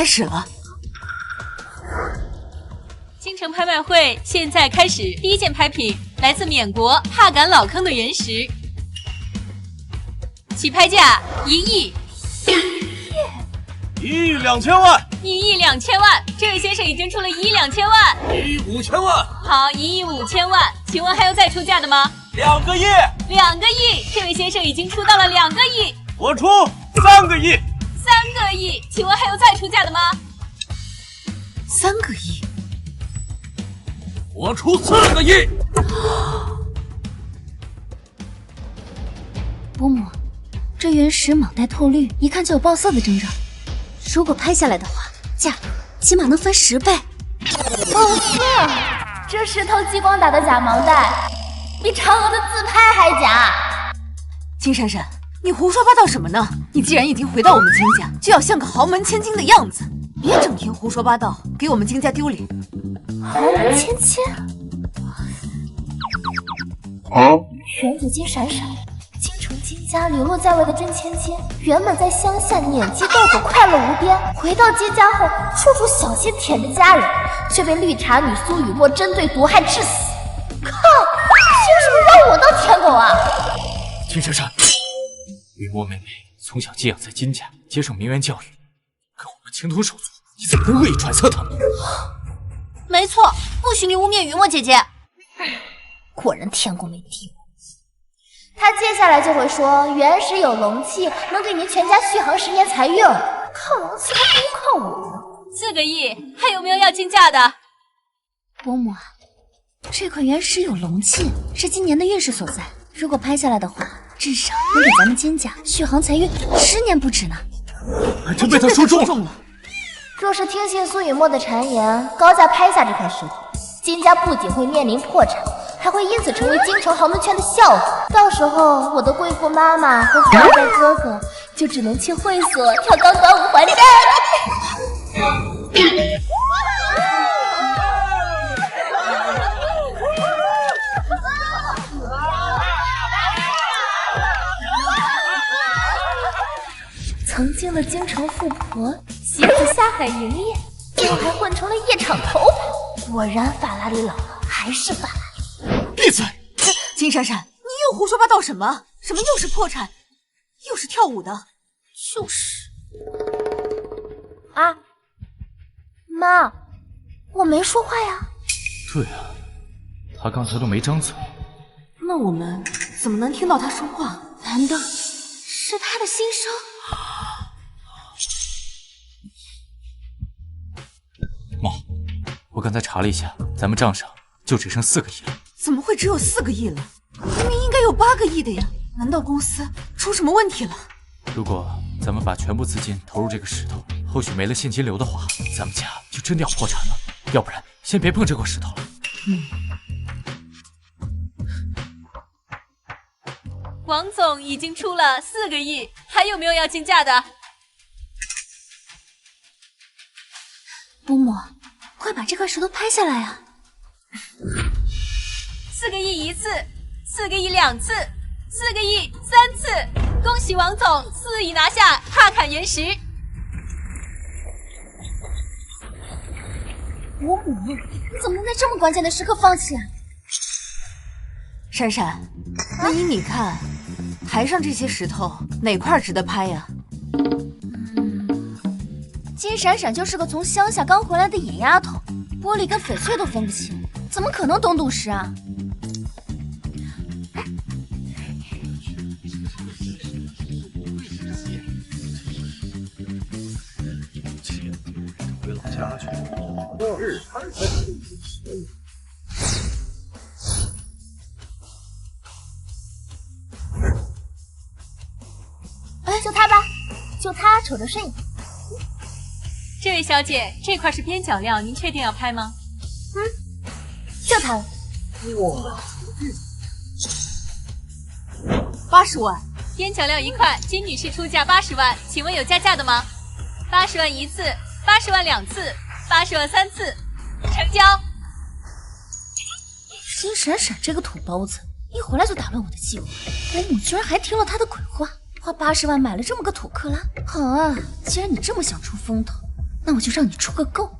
开始了。京城拍卖会现在开始，第一件拍品来自缅国帕敢老坑的原石，起拍价1亿。1亿2千万！1亿2千万！这位先生已经出了1亿2千万。1亿5千万！好，1亿5千万，请问还有再出价的吗？2个亿！2个亿！这位先生已经出到了2个亿。我出3个亿！ 3个亿，请问还有再出价的吗？3个亿。我出4个亿。伯母，这原石蟒带透绿，一看就有爆色的征兆。如果拍下来的话，价格起码能翻10倍。爆色！这石头激光打的假盲袋，比嫦娥的自拍还假。金闪闪，你胡说八道什么呢？你既然已经回到我们金家，就要像个豪门千金的样子，别整天胡说八道，给我们金家丢脸。豪门千金？原子金闪闪，京城金家流落在外的真千金，原本在乡下撵鸡斗狗，快乐无边，回到金家后，处处小心舔着家人，却被绿茶女苏雨墨针对毒害致死。靠！凭什么让我当舔狗啊？金闪闪，雨墨妹妹从小寄养在金家，接受名媛教育，跟我们情同手足，你怎么能恶意揣测她呢？没错，不许你污蔑雨墨姐姐。果然天公没地我。他接下来就会说，原石有龙气，能给您全家续航10年财运。靠龙气还不如靠我呢。4个亿，还有没有要竞价的？伯母啊，这块原石有龙气，是今年的运势所在。如果拍下来的话，至少能给咱们金家续航财运10年不止呢。还真被他说中了。若是听信苏雨墨的谗言，高价拍下这块石头，金家不仅会面临破产，还会因此成为京城豪门圈的笑话。到时候，我的贵妇妈妈和富二代哥哥就只能去会所跳钢管舞还债了。曾经的京城富婆，媳妇下海营业，最后还混成了夜场头牌。果然，法拉利老了还是法拉利。闭嘴！金闪闪，你又胡说八道什么？什么又是破产，又是跳舞的？就是啊，妈，我没说话呀。对啊，他刚才都没张嘴。那我们怎么能听到他说话？难道是他的心声？妈，我刚才查了一下，咱们账上就只剩4个亿了。怎么会只有4个亿了？明明应该有8个亿的呀！难道公司出什么问题了？如果咱们把全部资金投入这个石头，后续没了现金流的话，咱们家就真的要破产了。要不然，先别碰这块石头了。王总已经出了4个亿，还有没有要竞价的？伯母，快把这块石头拍下来啊！4个亿1次，4个亿2次，4个亿3次，恭喜王总4亿拿下帕坎原石。伯母，你怎么能在这么关键的时刻放弃啊？闪闪，那你看，台上这些石头哪块值得拍呀？金闪闪就是个从乡下刚回来的野丫头，玻璃跟翡翠都分不清，怎么可能懂赌石啊？回老家去。就他吧，就他瞅着顺眼。这位小姐，这块是边角料，您确定要拍吗？就他了。哇，80万。边角料1块，金女士出价80万，请问有加价的吗？80万1次，80万2次，80万3次，成交。金闪闪这个土包子，一回来就打乱我的计划。伯母居然还听了他的鬼话，花80万买了这么个土克拉。好啊，既然你这么想出风头，那我就让你出个够。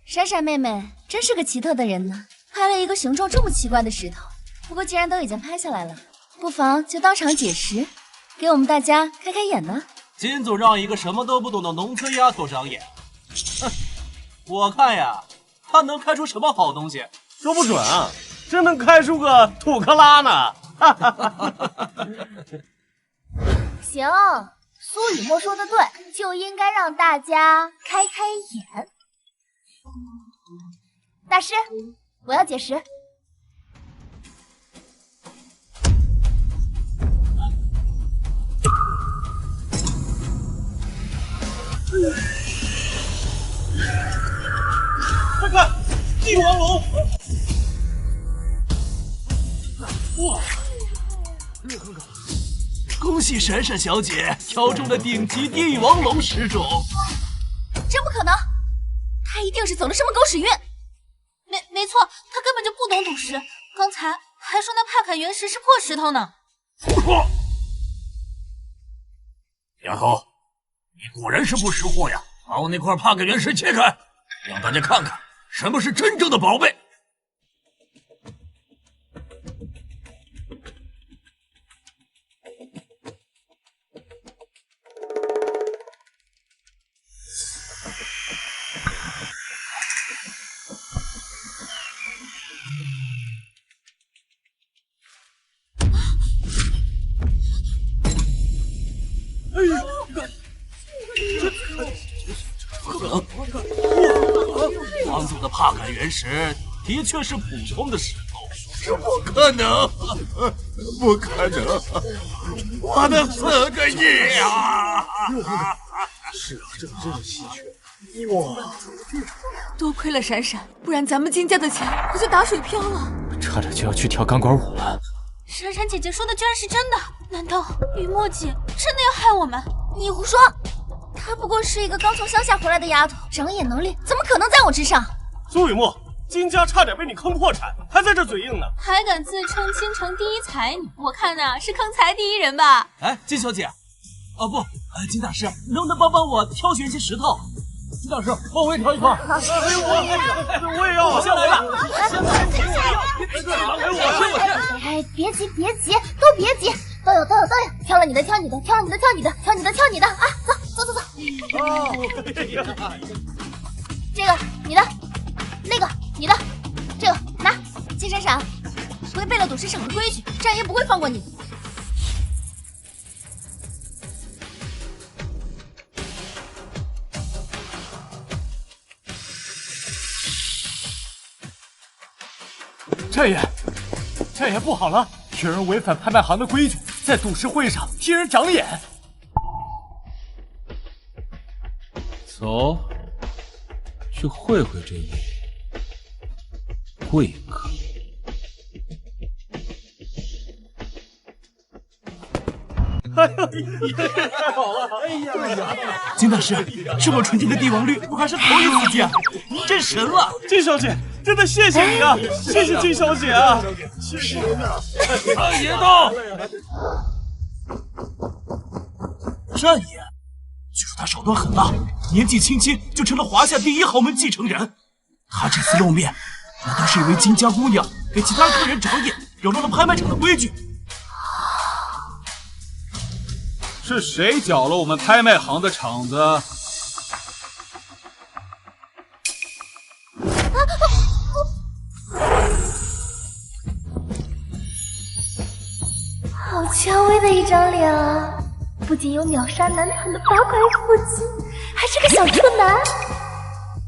闪闪妹妹真是个奇特的人呢，拍了一个形状这么奇怪的石头。不过既然都已经拍下来了，不妨就当场解石，给我们大家开开眼呢。金总让一个什么都不懂的农村丫头长眼，哼，我看呀，她能开出什么好东西？说不准啊，真能开出个土克拉呢！行，苏雨墨说的对，就应该让大家开开眼。大师，我要解石。快看，帝王龙！哇！恭喜闪闪小姐挑中了顶级帝王龙石种。真不可能，他一定是走了什么狗屎运。没错，他根本就不懂赌石，刚才还说那帕坎原石是破石头呢。胡说！丫头，你果然是不识货呀！把我那块帕坎原石切开，让大家看看什么是真正的宝贝。王总的帕坎原石的确是普通的石头，这不可能，不可能！我的4个亿啊！是啊，这可真是稀缺。多亏了闪闪，不然咱们金家的钱可就打水漂了。差点就要去跳钢管舞了。闪闪姐姐说的居然是真的，难道雨墨姐真的要害我们？你胡说！她不过是一个刚从乡下回来的丫头，长眼能力怎么可能在我之上？苏雨墨，金家差点被你坑破产，还在这嘴硬呢。还敢自称京城第一才女，我看呐是坑财第一人吧？哎，金小姐，哦不，金大师，能不能帮我挑选一些石头？金大师，帮我也挑一块。我也要，我先来吧。哎，别急，都别急，都有，挑了你的，挑你的啊！走。这个你的，那个你的，这个拿。金闪闪，违背了赌石场的规矩，战爷不会放过你。战爷不好了，有人违反拍卖行的规矩，在赌石会上替人长眼。走，去会会这位贵客。太好了！哎呀，金大师，这么纯净的帝王绿，我还是头一次见，真神了！金小姐，真的谢谢你啊！谢谢金小姐啊！谢谢你啊！战爷到！战爷，据说他手段狠辣，年纪轻轻就成了华夏第一豪门继承人。他这次露面，难道是因为金家姑娘给其他客人长眼，扰乱了拍卖场的规矩？是谁搅了我们拍卖行的场子？好蔷薇的一张脸啊！不仅有秒杀男团的8块腹肌，还是个小处男，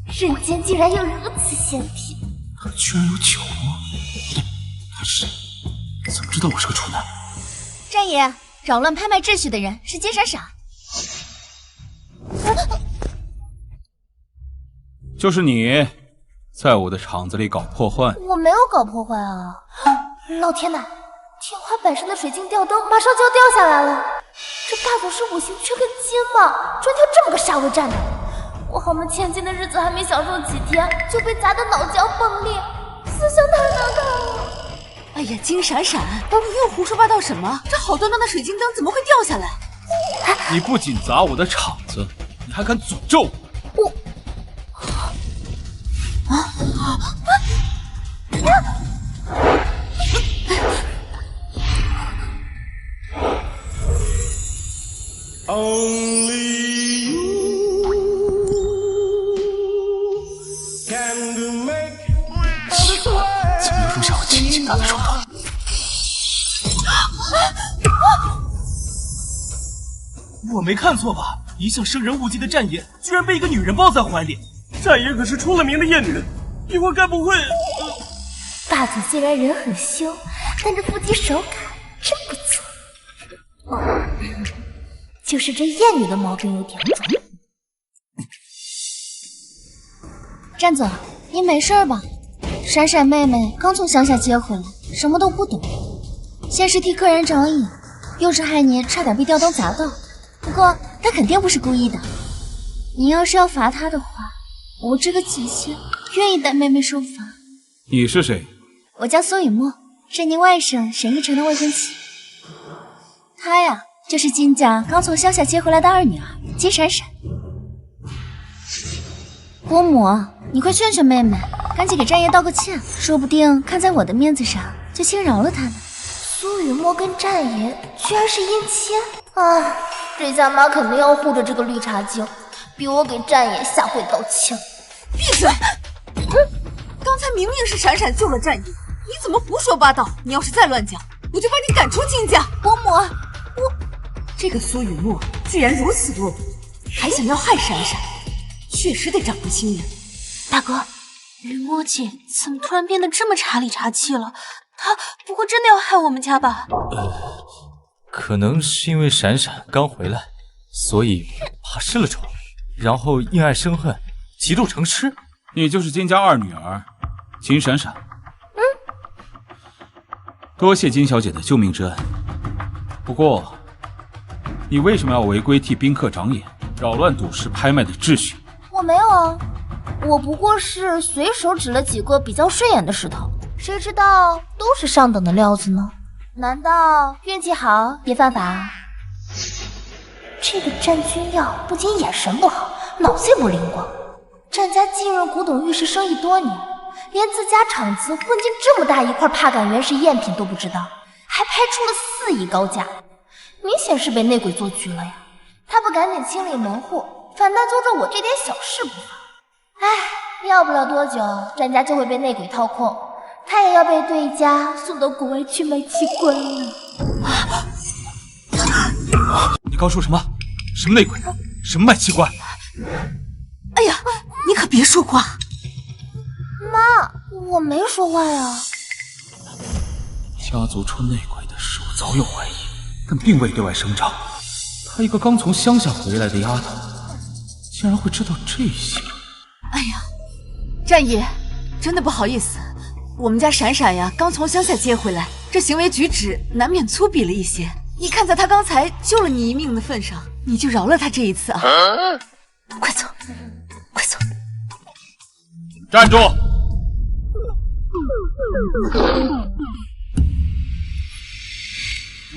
人间竟然有如此仙体。他居然有酒窝，不对，他是怎么知道我是个处男？战爷，扰乱拍卖秩序的人是金闪闪。就是你，在我的场子里搞破坏。我没有搞破坏啊！老天呐，天花板上的水晶吊灯马上就要掉下来了。这大总是5行缺根筋吗？专挑这么个煞位站的。我豪门千金的日子还没享受几天，就被砸得脑浆迸裂，思想太难看了。哎呀，金闪闪，你又胡说八道什么？这好端端的水晶灯怎么会掉下来？你不仅砸我的场子，你还敢诅咒我？怎么入下我亲近他的床头？我没看错吧？一向生人勿近的战爷，居然被一个女人抱在怀里。战爷可是出了名的艳女，一会儿该不会……霸总虽然人很凶，但这腹肌手感真不错。哦，就是这艳女的毛病有点重。战总，你没事吧？闪闪妹妹刚从乡下接回来，什么都不懂，先是替客人找瘾，又是害你差点被吊灯砸到。不过她肯定不是故意的。你要是要罚她的话，我这个姐姐愿意带妹妹受罚。你是谁？我叫苏雨墨，是您外甥沈逸晨的未婚妻。她呀，就是金家刚从乡下接回来的二女儿金闪闪。伯母，你快劝劝妹妹，赶紧给战爷道个歉，说不定看在我的面子上，就轻饶了他呢。苏雨墨跟战爷居然是姻亲啊！这下妈肯定要护着这个绿茶精，逼我给战爷下跪道歉。闭嘴！刚才明明是闪闪救了战爷，你怎么胡说八道？你要是再乱讲，我就把你赶出金家！伯母，这个苏雨墨居然如此落魄，还想要害闪闪，确实得长个心眼。大哥，雨墨姐怎么突然变得这么茶里茶气了？她不会真的要害我们家吧？可能是因为闪闪刚回来，所以怕失了宠，然后因爱生恨，嫉妒成痴。你就是金家二女儿金闪闪。多谢金小姐的救命之恩。不过，你为什么要违规替宾客长眼，扰乱赌市拍卖的秩序？我没有啊，我不过是随手指了几个比较顺眼的石头，谁知道都是上等的料子呢？难道运气好也犯法？这个战君耀不仅眼神不好，脑子也不灵光。战家浸润古董玉石生意多年，连自家厂子混进这么大一块帕杆原石赝品都不知道，还拍出了4亿高价，明显是被内鬼做局了呀！他不赶紧清理门户，反倒揪着我这点小事不放。唉，要不了多久，战家就会被内鬼掏空，他也要被对家送到国外去卖器官了。你刚说什么？什么内鬼？什么卖器官？哎呀，你可别说话！妈，我没说话呀。家族出内鬼的事我早有怀疑，但并未对外声张。她一个刚从乡下回来的丫头，竟然会知道这些。哎呀，战爷，真的不好意思，我们家闪闪呀刚从乡下接回来，这行为举止难免粗鄙了一些。你看在他刚才救了你一命的份上，你就饶了他这一次啊！快走，快走！站住！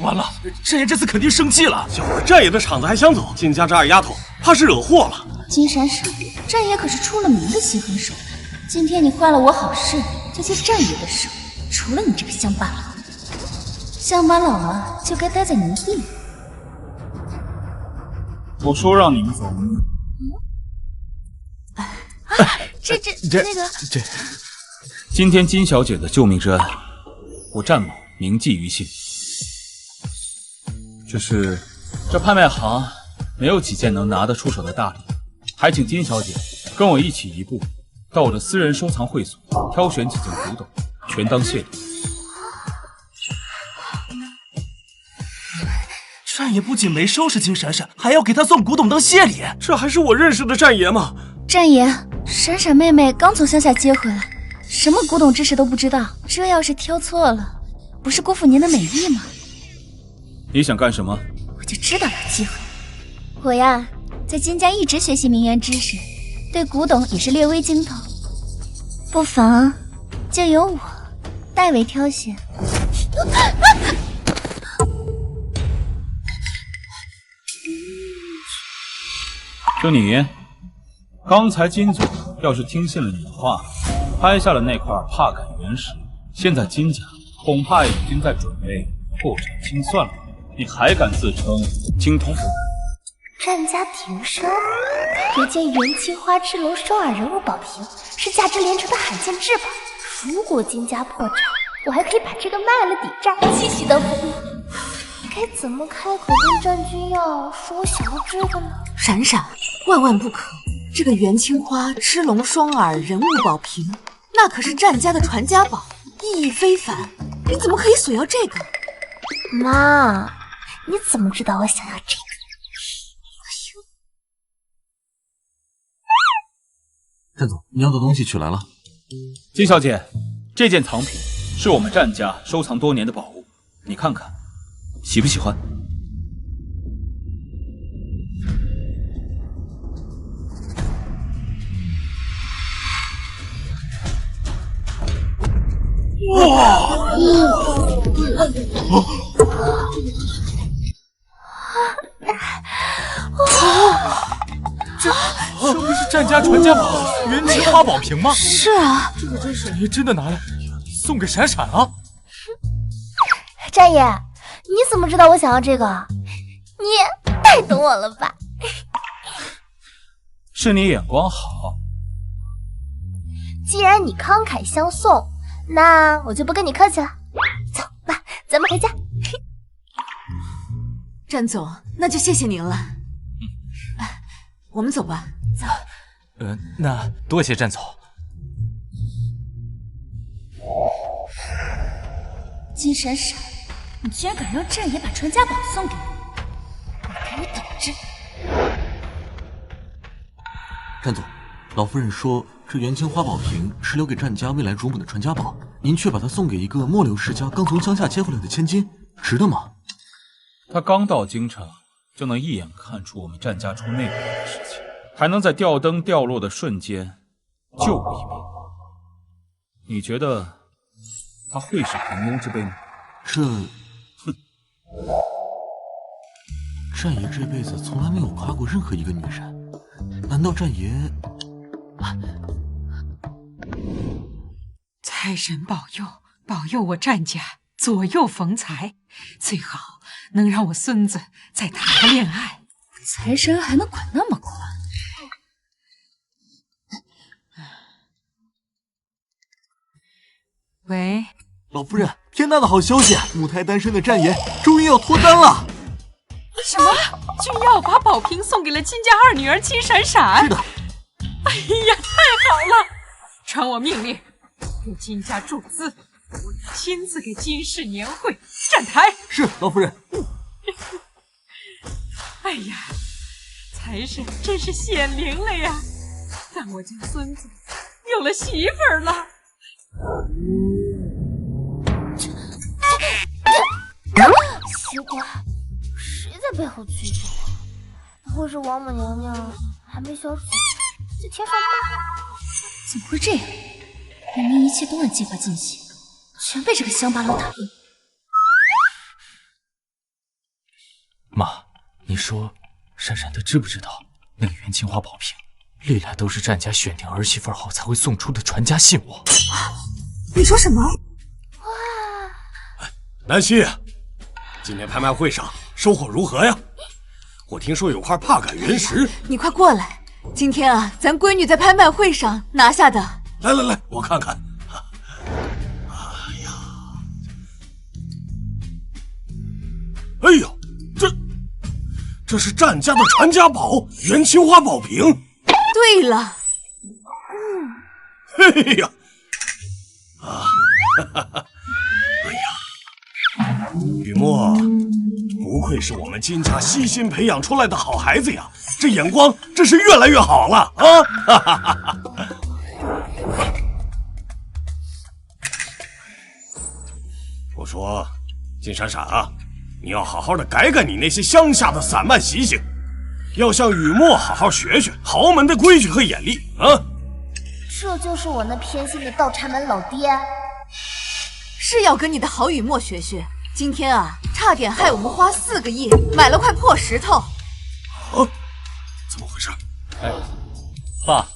完了，战爷这次肯定生气了。小儿战爷的场子还想走，金家这二丫头怕是惹祸了。金闪闪，战爷可是出了名的心狠手辣。今天你坏了我好事，就借战爷的手，除了你这个乡巴佬，乡巴佬啊，就该待在泥地里。我说让你们走。那个，今天金小姐的救命之恩，我战某铭记于心。只是这拍卖行没有几件能拿得出手的大礼，还请金小姐跟我一起移步到我的私人收藏会所，挑选几件古董，全当谢礼。战爷不仅没收拾金闪闪，还要给他送古董当谢礼，这还是我认识的战爷吗？战爷，闪闪妹妹刚从乡下接回来，什么古董知识都不知道，这要是挑错了，不是辜负您的美意吗？你想干什么？我就知道有机会。我呀，在金家一直学习名媛知识，对古董也是略微精通，不妨就由我代为挑选。就你，刚才金总要是听信了你的话，拍下了那块帕改原石，现在金家恐怕已经在准备破产清算了。你还敢自称精通？战家鼎生，有件元青花之龙双耳人物宝瓶，是价值连城的罕见至宝。如果金家破产，我还可以把这个卖了抵债，继续当伏笔。该怎么开口跟战君要说我想要这个呢？闪闪，万万不可！这个元青花螭龙双耳人物宝瓶，那可是战家的传家宝，意义非凡。你怎么可以索要这个？妈，你怎么知道我想要这个？战总，你要的东西取来了。金小姐，这件藏品是我们战家收藏多年的宝物，你看看，喜不喜欢？哇！这不是战家传家宝元青花宝瓶吗？是啊，战爷真的拿来送给闪闪了。战爷，你怎么知道我想要这个？你也太懂我了吧？是你眼光好。既然你慷慨相送，那我就不跟你客气了。走吧，咱们回家。战总，那就谢谢您了。我们走吧。走。那多谢战总。金闪闪，你居然敢让战爷把传家宝送给你，你给我等着！战总，老夫人说这元青花宝瓶是留给战家未来主母的传家宝，您却把它送给一个末流世家刚从乡下接回来的千金，值得吗？他刚到京城，就能一眼看出我们战家出内鬼的事情，还能在吊灯掉落的瞬间救我一命。你觉得他会是平庸之辈吗？战爷这辈子从来没有夸过任何一个女人，难道战爷？财神保佑，保佑我战家左右逢财，最好能让我孙子再谈个恋爱。财神还能管那么宽？喂，老夫人，天大的好消息！母胎单身的战爷终于要脱单了。什么？君耀把宝瓶送给了金家二女儿金闪闪？是的。哎呀，太好了！传我命令，给金家注资，我亲自给金氏年会站台。是，老夫人。哎呀，财神真是显灵了呀！让我家孙子有了媳妇儿了。奇怪，谁在背后催着我？不会是王母娘娘还没消息在天上吗？怎么会这样？明明一切都按计划进行，全被这个乡巴佬打乱。妈，你说闪闪她知不知道那个元青花宝瓶历来都是战家选定儿媳妇后才会送出的传家信物？你说什么？南希，今天拍卖会上收获如何呀？我听说有块帕改原石，你快过来！今天啊，咱闺女在拍卖会上拿下的。来，我看看。哎呀，这是战家的传家宝元青花宝瓶。对了，嘿呀，雨墨，不愧是我们金家悉心培养出来的好孩子呀，这眼光真是越来越好了啊！我说，金闪闪啊，你要好好的改改你那些乡下的散漫习性，要向雨墨好好学学豪门的规矩和眼力啊！这就是我那偏心的倒插门老爹。是要跟你的好雨墨学学。今天啊，差点害我们花4个亿买了块破石头。啊，怎么回事？哎，爸，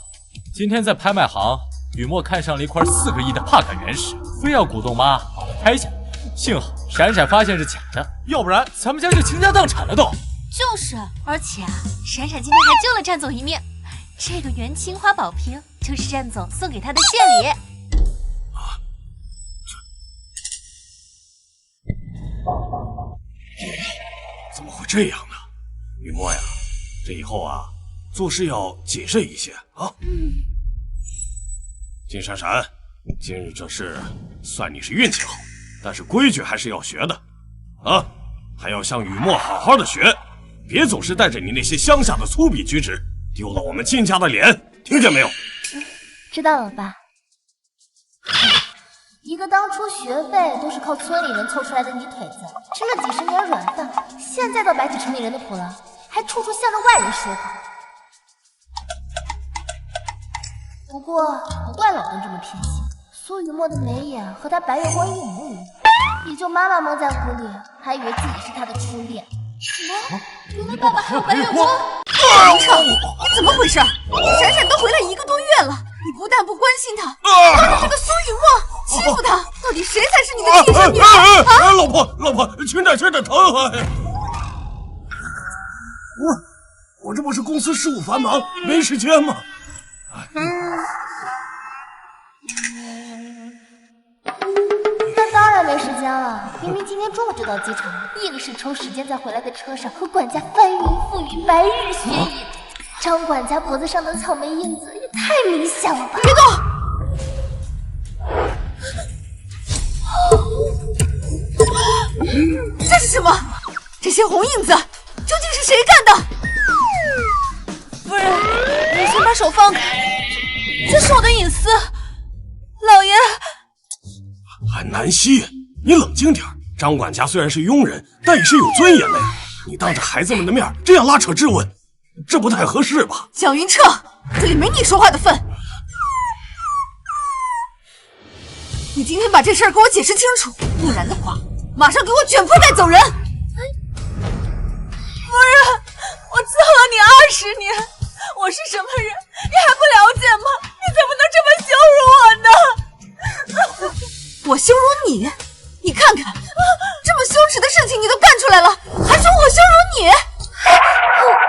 今天在拍卖行，雨墨看上了一块4个亿的帕卡原石，非要鼓动妈把它拍下。幸好闪闪发现是假的，要不然咱们家就倾家荡产了都。就是，而且啊，闪闪今天还救了战总一命。这个元青花宝瓶就是战总送给他的谢礼。怎么会这样呢？雨墨呀，这以后啊，做事要谨慎一些啊。金闪闪，今日这事算你是运气好，但是规矩还是要学的啊，还要向雨墨好好的学，别总是带着你那些乡下的粗鄙举止，丢了我们金家的脸，听见没有？知道了，爸。一个当初学费都是靠村里人凑出来的泥腿子，吃了几10年软饭，现在倒摆起城里人的谱了，还处处向着外人说话。不过不怪老邓这么偏心，苏雨墨的眉眼和他白月光一模一样，也就妈妈蒙在鼓里，还以为自己是他的初恋。什么？原来爸爸还有白月光？林彻，你怎么回事？闪闪都回来1个多月了，你不但不关心他，还让这个苏雨墨欺负他，到底谁才是你的亲生女儿啊？老婆，轻点疼啊！我这不是公司事务繁忙，没时间吗？那当然没时间了，明明今天中午就到机场，硬是抽时间在回来的车上和管家翻云覆雨、白日玄影。张管家脖子上的草莓印子也太明显了吧！别动！这是什么？这些红印子究竟是谁干的？夫人，你先把手放开，这是我的隐私。老爷，韩南希，你冷静点。张管家虽然是佣人，但也是有尊严的呀。你当着孩子们的面这样拉扯质问，这不太合适吧？蒋云彻，这里没你说话的份。你今天把这事儿给我解释清楚，不然的话，马上给我卷铺盖走人！夫人，我伺候了你20年，我是什么人，你还不了解吗？你怎么能这么羞辱我呢？我羞辱你？你看看，这么羞耻的事情你都干出来了，还说我羞辱你？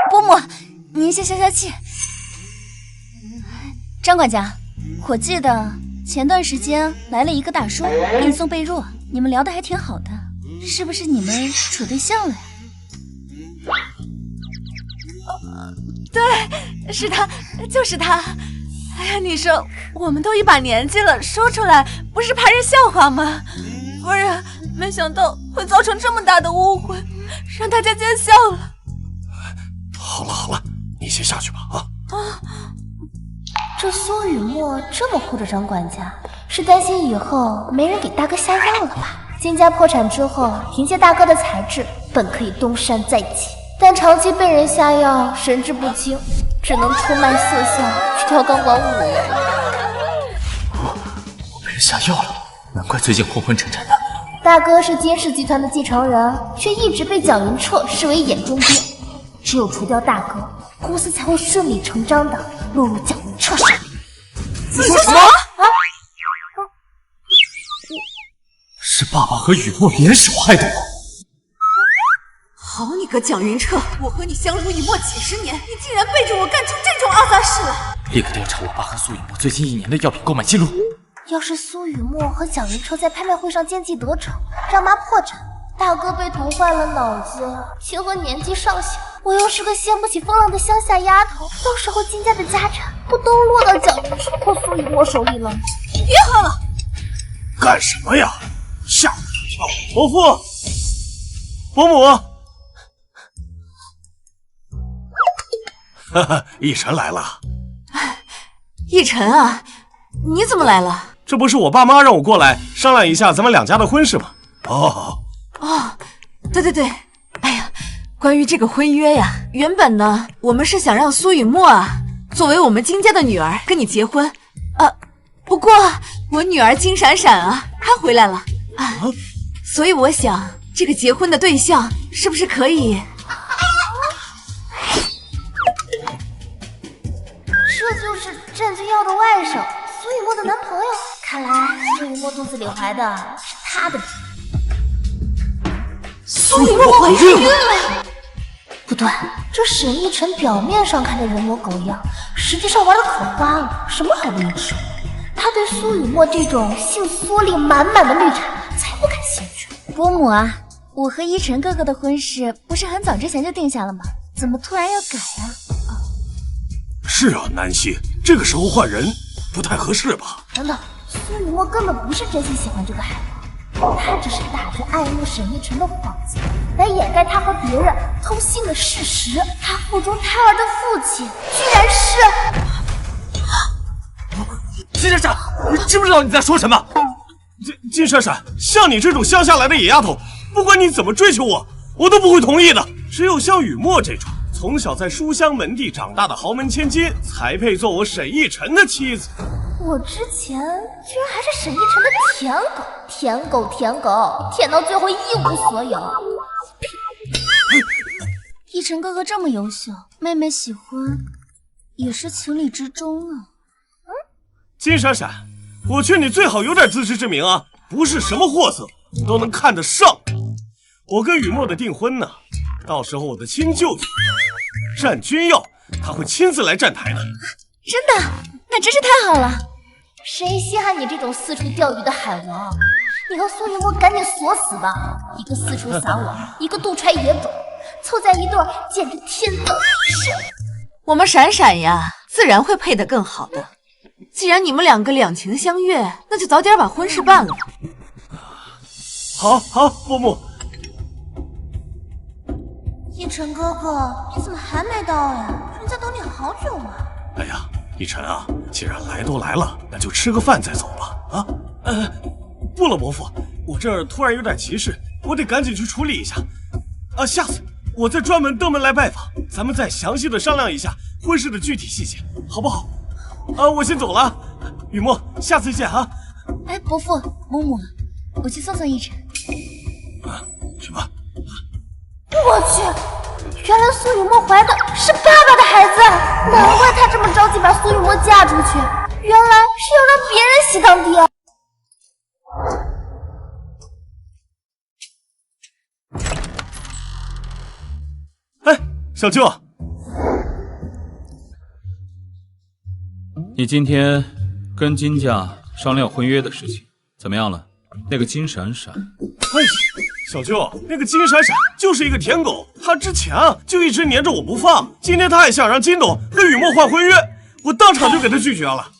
伯母，您先消消气。张管家，我记得前段时间来了一个大叔给你送被褥，你们聊得还挺好的，是不是你们处对象了呀？对，是他，就是他。哎呀，你说我们都一把年纪了，说出来不是怕人笑话吗？夫人，没想到会造成这么大的误会，让大家见笑了。好了，你先下去吧啊！这苏雨墨这么护着张管家，是担心以后没人给大哥下药了吧？金家破产之后，凭借大哥的才智，本可以东山再起，但长期被人下药，神志不清，只能出卖色相去跳钢管舞了。我被人下药了，难怪最近昏昏沉沉的。大哥是金氏集团的继承人，却一直被蒋云彻视为眼中钉。只有除掉大哥，公司才会顺理成章的落入蒋云彻手里。你说什么？是爸爸和雨墨联手害的我。好你个蒋云彻，我和你相濡以沫几10年，你竟然背着我干出这种阿杂事来！立刻调查我爸和苏雨墨最近1年的药品购买记录。要是苏雨墨和蒋云彻在拍卖会上奸计得逞，让妈破产，大哥被毒坏了脑子，清河年纪尚小，我又是个掀不起风浪的乡下丫头，到时候金家的家产不都落到蒋云彻和苏雨墨手里了？别喝了！干什么呀？吓我一跳！伯父，伯母，哈哈，逸晨来了。逸晨啊，你怎么来了？这不是我爸妈让我过来商量一下咱们2家的婚事吗？哦，对，哎呀，关于这个婚约呀，原本呢，我们是想让苏雨墨啊作为我们金家的女儿跟你结婚，不过我女儿金闪闪啊，她回来了啊，所以我想这个结婚的对象是不是可以？墨的男朋友，看来苏雨墨肚子里怀的是他的。苏雨墨怀孕了？不对，这沈逸晨表面上看着人模狗样，实际上玩的可花了，什么好不能吃。他对苏雨墨这种性缩力满满的绿茶才不感兴趣。伯母啊，我和依晨哥哥的婚事不是很早之前就定下了吗？怎么突然要改啊？是啊，南希，这个时候换人不太合适吧？等等，苏雨墨根本不是真心喜欢这个海王，他只是打着爱慕沈逸晨的幌子，来掩盖他和别人偷腥的事实。他腹中胎儿的父亲居然是……金闪闪，你知不知道你在说什么？金闪闪，像你这种乡下来的野丫头，不管你怎么追求我，我都不会同意的。只有像雨墨这种从小在书香门第长大的豪门千金，才配做我沈逸晨的妻子。我之前居然还是沈逸晨的舔狗，舔到最后一无所有。逸晨哥哥这么优秀，妹妹喜欢也是情理之中啊。金闪闪，我劝你最好有点自知之明啊，不是什么货色都能看得上。我跟雨墨的订婚呢，到时候我的亲舅舅战君耀他会亲自来站台的。真的？那真是太好了。谁稀罕你这种四处钓鱼的海王？你和苏雨墨赶紧锁死吧，一个四处撒网，一个肚揣野种，凑在一对简直天造地设。我们闪闪呀，自然会配得更好的。既然你们两个两情相悦，那就早点把婚事办了。好，伯母。逸晨哥哥，你怎么还没到呀？人家等你好久了。哎呀，逸晨啊，既然来都来了，那就吃个饭再走吧。啊，不了，伯父，我这儿突然有点急事，我得赶紧去处理一下。啊，下次我再专门登门来拜访，咱们再详细的商量一下婚事的具体细节，好不好？我先走了，雨墨，下次见啊！哎，伯父、伯母，我去送送逸晨。去吧。我去，原来苏雨墨怀的是爸爸的孩子，难怪他这么着急把苏雨墨嫁出去，原来是要让别人喜当爹。哎，小舅。你今天跟金家商量婚约的事情怎么样了？那个金闪闪，哎，小舅，那个金闪闪就是一个舔狗，他之前就一直黏着我不放，今天他还想让金董和雨墨换婚约，我当场就给他拒绝了。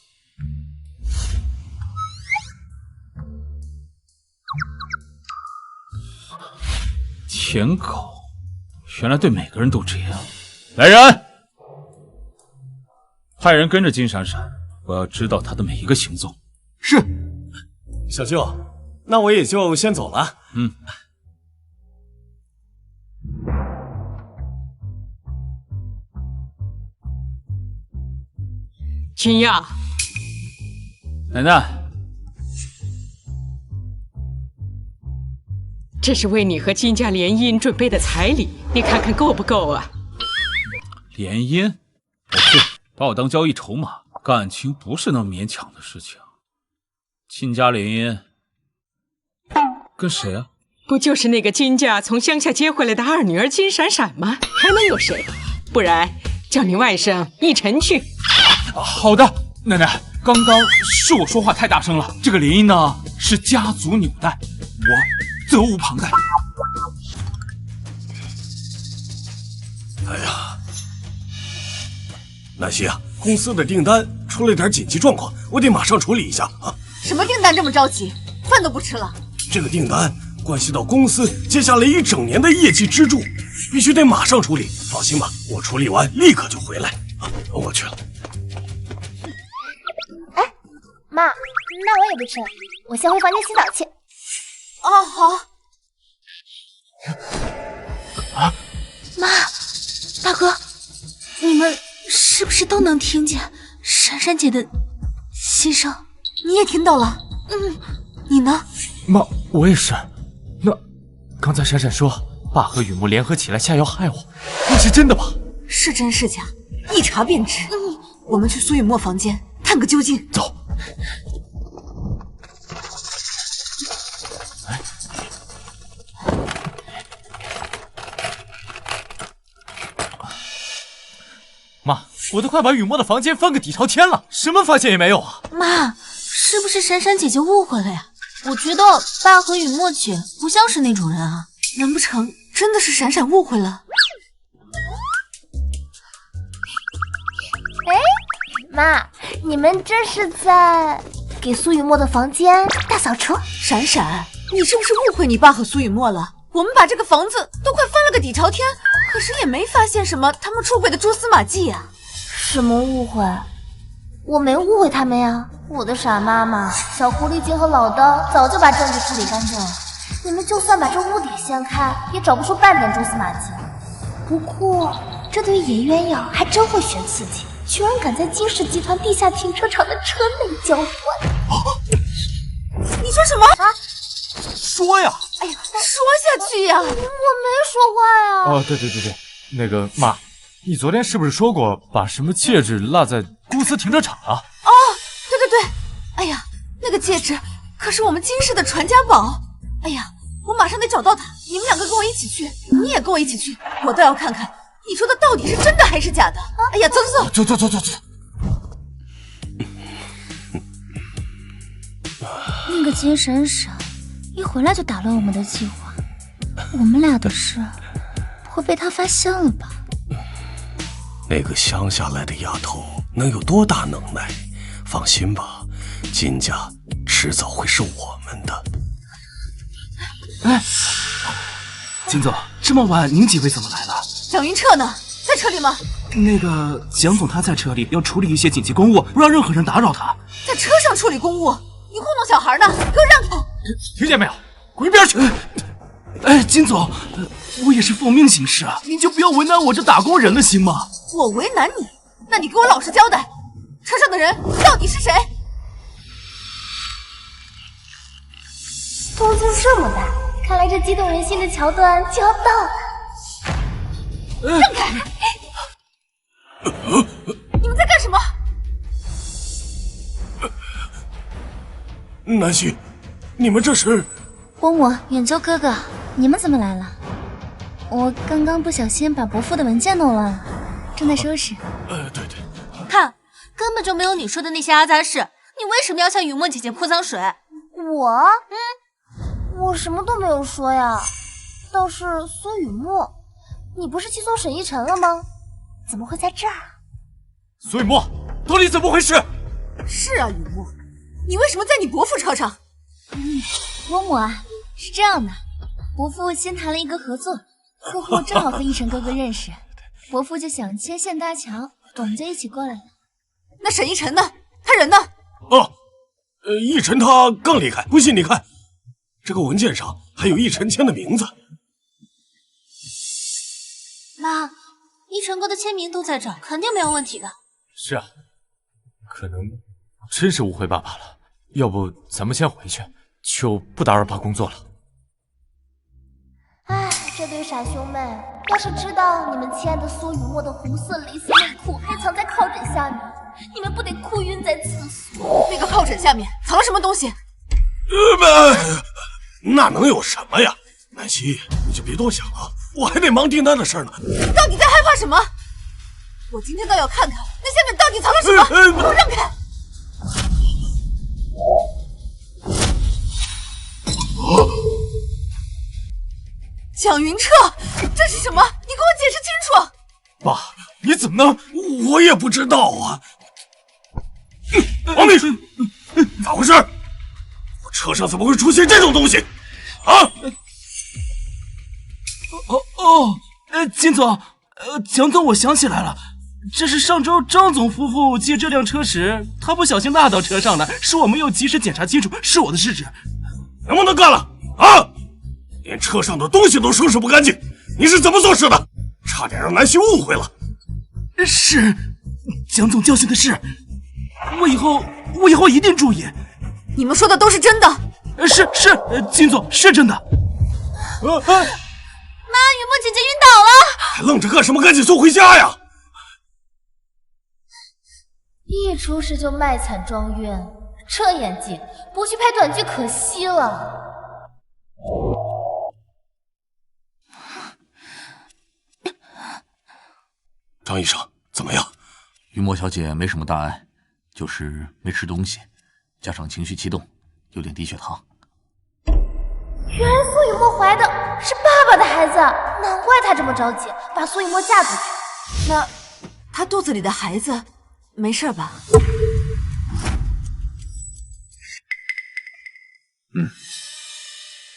舔狗，原来对每个人都这样。来人！派人跟着金闪闪，我要知道他的每一个行踪。是，小舅，那我也就先走了。君耀，奶奶，这是为你和金家联姻准备的彩礼，你看看够不够啊？联姻？我去，把我当交易筹码，感情不是那么勉强的事情。金家联姻跟谁啊？不就是那个金家从乡下接回来的二女儿金闪闪吗？还能有谁？不然叫你外甥逸晨去。好的，奶奶，刚刚是我说话太大声了。这个联姻呢是家族纽带，我责无旁贷。哎呀，南希啊，公司的订单出了点紧急状况，我得马上处理一下啊。什么订单这么着急？饭都不吃了？这个订单关系到公司接下来一整年的业绩支柱，必须得马上处理。放心吧，我处理完立刻就回来啊。我去了。哎，妈，那我也不吃了，我先回房间洗澡去。哦，好。啊，妈，大哥，你们是不是都能听见闪闪姐的心声？你也听到了？你呢？妈，我也是。那刚才闪闪说爸和雨墨联合起来下药害我，那是真的吧？是真是假，一查便知。我们去苏雨墨房间探个究竟。走。妈，我都快把雨墨的房间翻个底朝天了，什么发现也没有啊！妈，是不是闪闪姐姐误会了呀？我觉得爸和雨墨姐不像是那种人啊，难不成真的是闪闪误会了？哎，妈，你们这是在给苏雨墨的房间大扫除？闪闪，你是不是误会你爸和苏雨墨了？我们把这个房子都快翻了个底朝天，可是也没发现什么他们出轨的蛛丝马迹呀。什么误会？我没误会他们呀！我的傻妈妈，小狐狸精和老刀早就把证据处理干净了。你们就算把这屋顶掀开，也找不出半点蛛丝马迹。不过，这对野鸳鸯还真会选刺激，居然敢在金氏集团地下停车场的车内交换。你说什么？啊？说呀！哎呀，说下去呀！我没说话呀。哦，对，那个妈，你昨天是不是说过把什么戒指落在公司停车场啊？哦，对，哎呀，那个戒指可是我们金氏的传家宝。哎呀，我马上得找到它，你们两个跟我一起去，你也跟我一起去，我倒要看看你说的到底是真的还是假的。哎呀，走。那个金闪闪一回来就打乱我们的计划，我们俩的事不会被他发现了吧？那个乡下来的丫头能有多大能耐？放心吧，金家迟早会是我们的。哎，金总，这么晚您几位怎么来了？蒋云彻呢？在车里吗？那个蒋总他在车里要处理一些紧急公务，不让任何人打扰他。在车上处理公务？你糊弄小孩呢？给我让开！听见没有？滚一边去！哎，金总，我也是奉命行事啊，您就不要为难我这打工人了，行吗？我为难你？那你给我老实交代，车上的人到底是谁？动静这么大，看来这激动人心的桥段就要到了。让开！你们在干什么？南希，你们这是？嬷嬷、远州哥哥，你们怎么来了？我刚刚不小心把伯父的文件弄乱了，正在收拾。对，看，根本就没有你说的那些阿杂事，你为什么要向雨墨姐姐泼脏水？我什么都没有说呀。倒是苏雨墨，你不是去送沈一晨了吗？怎么会在这儿？苏雨墨，到底怎么回事？是啊，雨墨，你为什么在你伯父车上？嬷嬷啊，是这样的，伯父新谈了一个合作，客户正好和一晨哥哥认识，伯父就想牵线搭桥，我们就一起过来了。那沈一晨呢？他人呢？一晨他刚离开，不信你看，这个文件上还有一晨签的名字。妈，一晨哥的签名都在这儿，肯定没有问题的。是啊，可能真是误会爸爸了，要不咱们先回去，就不打扰爸工作了。唉，这对傻兄妹，要是知道你们亲爱的苏雨墨的红色蕾丝内裤还藏在靠枕下面，你们不得哭晕在厕所？那个靠枕下面藏了什么东西？那能有什么呀？南希，你就别多想了，我还得忙订单的事呢。你到底在害怕什么？我今天倒要看看那下面到底藏了什么！给我让开！蒋云彻，这是什么？你给我解释清楚！爸，你怎么能？我也不知道啊。王秘书，咋回事？我车上怎么会出现这种东西？啊！金总，蒋总，我想起来了，这是上周张总夫妇借这辆车时，他不小心落到车上的，是我没有及时检查清楚，是我的失职。能不能干了啊？连车上的东西都收拾不干净，你是怎么做事的？差点让南希误会了。是，蒋总教训的是，我以后一定注意。你们说的都是真的？是，金总是真的。妈，雨墨姐姐晕倒了，还愣着干什么？赶紧送回家呀！一出事就卖惨装晕，这演技不去拍短剧可惜了。张医生，怎么样？雨墨小姐没什么大碍，就是没吃东西，加上情绪激动，有点低血糖。原来苏雨墨怀的是爸爸的孩子，难怪她这么着急把苏雨墨嫁出去。那她肚子里的孩子没事吧？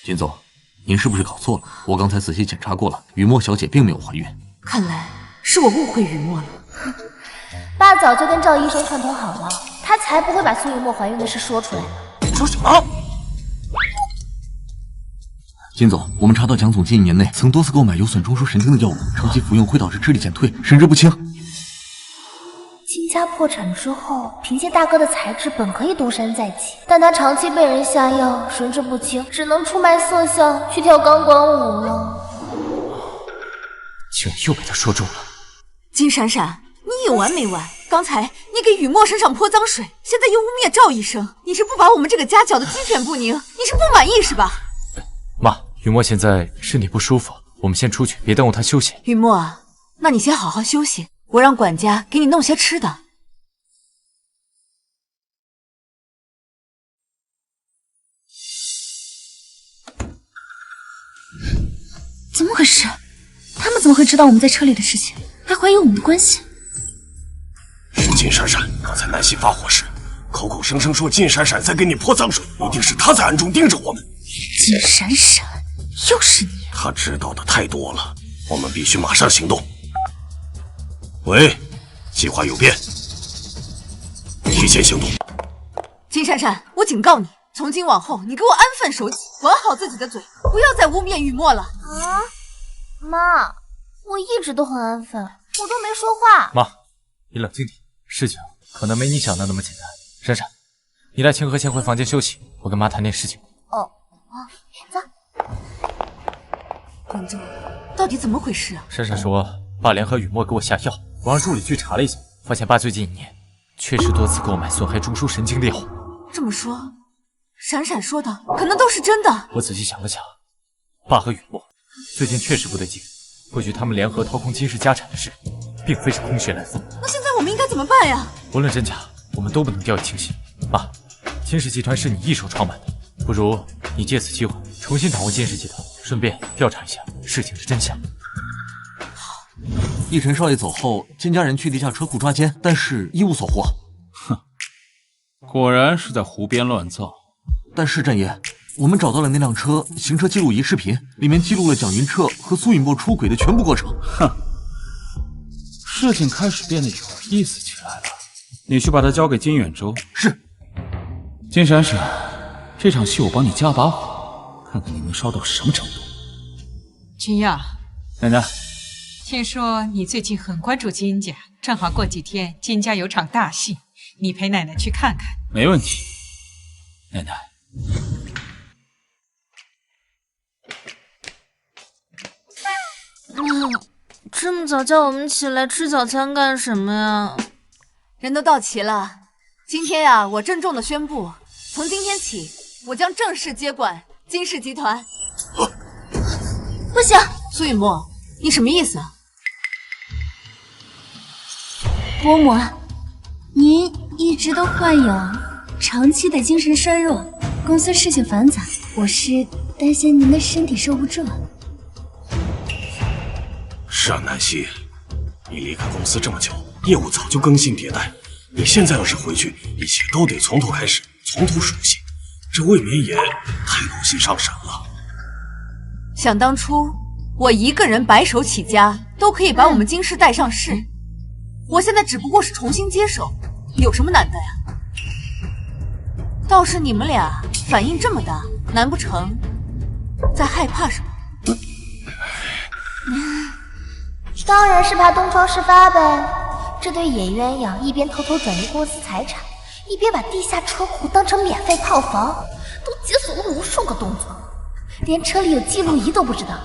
金总，您是不是搞错了？我刚才仔细检查过了，雨墨小姐并没有怀孕。看来是我误会雨墨了。爸早就跟赵医生串通好了，他才不会把苏雨墨怀孕的事说出来。说什么？金总，我们查到蒋总近1年内曾多次购买有损中枢神经的药物，长期服用会导致智力减退、神志不清。金家破产之后，凭借大哥的才智，本可以东山再起，但他长期被人下药，神志不清，只能出卖色相去跳钢管舞了。竟然又被他说中了。金闪闪，你有完没完？刚才你给雨墨身上泼脏水，现在又污蔑赵医生，你是不把我们这个家搅得鸡犬不宁？你是不满意是吧？妈，雨墨现在身体不舒服，我们先出去，别耽误他休息。雨墨啊，那你先好好休息，我让管家给你弄些吃的。怎么回事？他们怎么会知道我们在车里的事情，还怀疑我们的关系？是金闪闪，刚才南希发火时，口口声声说金闪闪在给你泼脏水，一定是他在暗中盯着我们。金闪闪，又是你！他知道的太多了，我们必须马上行动。喂，计划有变，提前行动。金闪闪，我警告你，从今往后，你给我安分守己，管好自己的嘴，不要再污蔑雨墨了。啊，妈，我一直都很安分，我都没说话。妈，你冷静点，事情可能没你想的那么简单。闪闪，你带清河先回房间休息，我跟妈谈点事情。哦，走。广州，到底怎么回事啊？闪闪说，爸联合雨墨给我下药，我让助理去查了一下，发现爸最近1年确实多次购买损害中枢神经的药物。这么说，闪闪说的可能都是真的。我仔细想了想，爸和雨墨最近确实不对劲，或许他们联合掏空金氏家产的事，并非是空穴来风。那现在我们应该怎么办呀？无论真假，我们都不能掉以轻心。妈，金氏集团是你一手创办的，不如你借此机会重新掌握金氏集团，顺便调查一下事情的真相。奕晨少爷走后，金家人去地下车库抓奸，但是一无所获。哼，果然是在胡编乱造。但是战爷，我们找到了那辆车行车记录仪视频，里面记录了蒋云彻和苏雨墨出轨的全部过程。哼，事情开始变得有意思起来了。你去把它交给金远洲。是。金闪闪，这场戏我帮你加把火，看看你能烧到什么程度。君亚，奶奶，听说你最近很关注金家，正好过几天金家有场大戏，你陪奶奶去看看。没问题，奶奶。这么早叫我们起来吃早餐干什么呀？人都到齐了。今天呀，我郑重的宣布，从今天起，我将正式接管金氏集团。不行，苏雨墨，你什么意思啊？伯母，您一直都患有长期的精神衰弱，公司事情繁杂，我是担心您的身体受不住。是啊，南希，你离开公司这么久，业务早就更新迭代，你现在要是回去，一切都得从头开始，从头熟悉，这未免也太劳心伤神了。想当初，我一个人白手起家，都可以把我们金氏带上市。我现在只不过是重新接手，有什么难的呀？倒是你们俩反应这么大，难不成在害怕什么？当然是怕东窗事发呗。这对野鸳鸯一边偷偷转移公司财产，一边把地下车库当成免费炮房，都解锁了无数个动作，连车里有记录仪都不知道。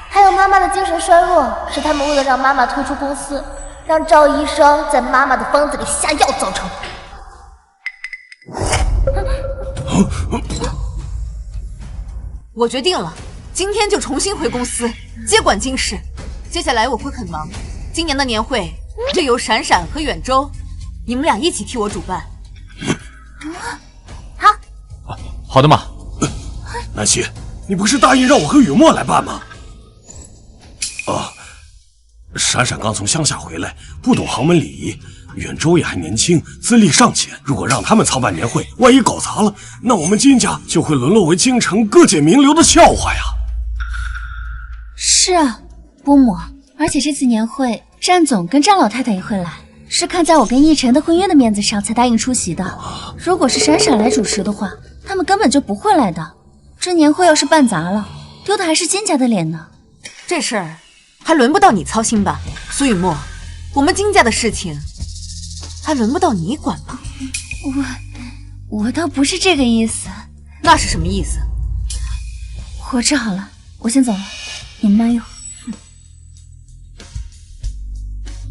还有妈妈的精神衰弱，是他们为了让妈妈退出公司，让赵医生在妈妈的方子里下药造成的。我决定了，今天就重新回公司接管金氏。接下来我会很忙，今年的年会就由闪闪和远州，你们俩一起替我主办。好的妈。南希，你不是答应让我和雨墨来办吗？闪闪刚从乡下回来，不懂豪门礼仪。远州也还年轻，资历尚浅。如果让他们操办年会，万一搞砸了，那我们金家就会沦落为京城各界名流的笑话呀。是啊，伯母，而且这次年会，战总跟战老太太也会来，是看在我跟奕晨的婚约的面子上才答应出席的。如果是闪闪来主持的话，他们根本就不会来的。这年会要是办砸了，丢的还是金家的脸呢。这事儿还轮不到你操心吧，苏雨墨，我们金家的事情还轮不到你管吗？我倒不是这个意思。那是什么意思？我治好了，我先走了，你们慢用。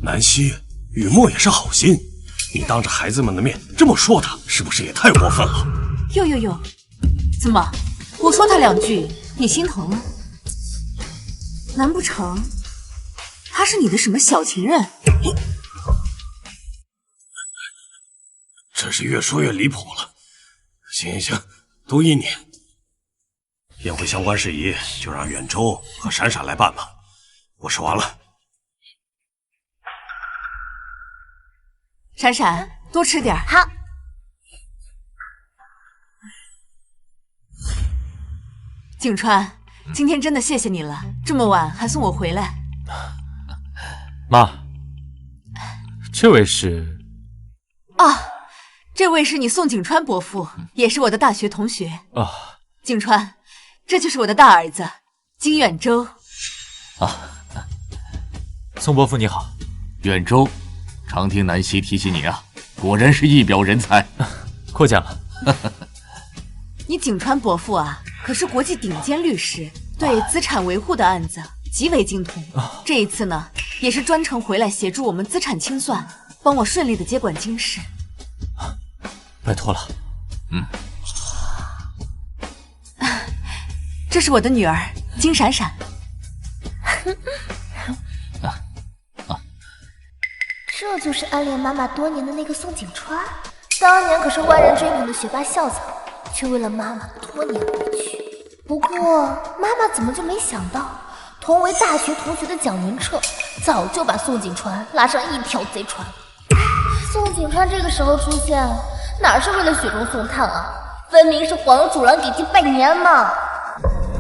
南希，雨墨也是好心，你当着孩子们的面这么说他，是不是也太过分了？哟，怎么？我说他2句，你心疼了？难不成他是你的什么小情人？真是越说越离谱了。行，都依你。宴会相关事宜就让远州和闪闪来办吧，我说完了。闪闪，多吃点。好。景川，今天真的谢谢你了，这么晚还送我回来。妈，这位是？这位是你宋景川伯父，也是我的大学同学。景川，这就是我的大儿子金远州。宋伯父你好。远州，常听南希提起你啊，果然是一表人才。过奖了。你景川伯父啊，可是国际顶尖律师，对资产维护的案子极为精通。这一次呢，也是专程回来协助我们资产清算，帮我顺利的接管金氏。拜托了。这是我的女儿金闪闪。这就是暗恋妈妈多年的那个宋景川，当年可是万人追捧的学霸校草，却为了妈妈多年未娶。不过妈妈怎么就没想到，同为大学同学的蒋云彻早就把宋景川拉上一条贼船。宋景川这个时候出现，哪是为了雪中送炭啊，分明是黄鼠狼给鸡拜年嘛！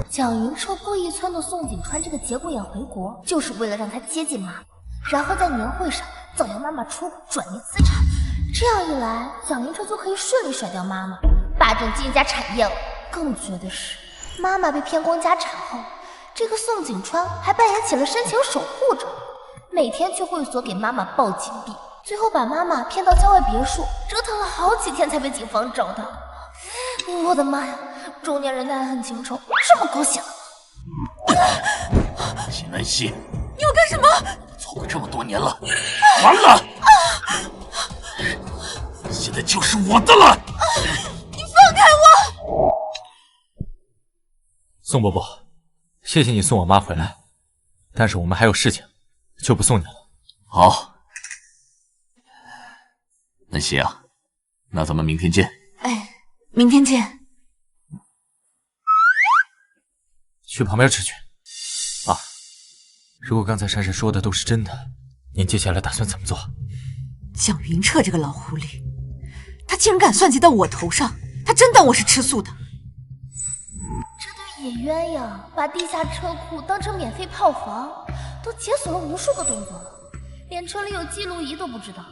蒋云彻故意撺掇宋景川这个节骨眼回国，就是为了让他接近妈妈，然后在年会上造谣妈妈出轨转移资产。这样一来，蒋云彻就可以顺利甩掉妈妈，霸占金家产业了。更绝的是，妈妈被骗光家产后，这个宋景川还扮演起了深情守护者，每天去会所给妈妈报金币，最后把妈妈骗到郊外别墅，折腾了好几天才被警方找到。我的妈呀，中年人的爱恨情仇这么狗血了吗？秦南希，你要干什么？错过这么多年了，完了！现在就是我的了！你放开我！宋伯伯，谢谢你送我妈回来，但是我们还有事情，就不送你了。好，南希啊，那咱们明天见。明天见。去旁边吃去。如果刚才闪闪说的都是真的，您接下来打算怎么做？蒋云彻这个老狐狸，他竟然敢算计到我头上，他真当我是吃素的？这对野鸳鸯把地下车库当成免费炮房，都解锁了无数个动作了，连车里有记录仪都不知道。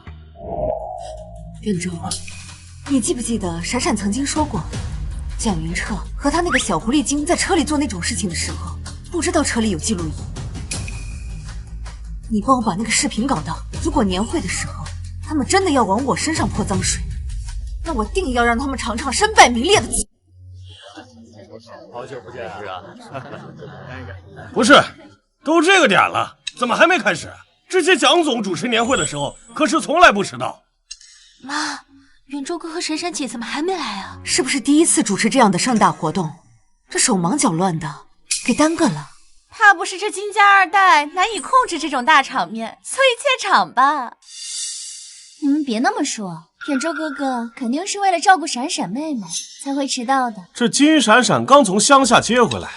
远州，你记不记得闪闪曾经说过，蒋云彻和他那个小狐狸精在车里做那种事情的时候，不知道车里有记录仪。你帮我把那个视频搞到，如果年会的时候他们真的要往我身上泼脏水，那我定要让他们尝尝身败名裂的滋味。好久不见啊！不是，都这个点了，怎么还没开始？之前蒋总主持年会的时候可是从来不迟到。妈，远州哥和闪闪姐怎么还没来啊？是不是第一次主持这样的盛大活动，这手忙脚乱的，给耽搁了？怕不是这金家二代难以控制这种大场面，所以怯场吧？你们别那么说，远州哥哥肯定是为了照顾闪闪妹妹才会迟到的。这金闪闪刚从乡下接回来，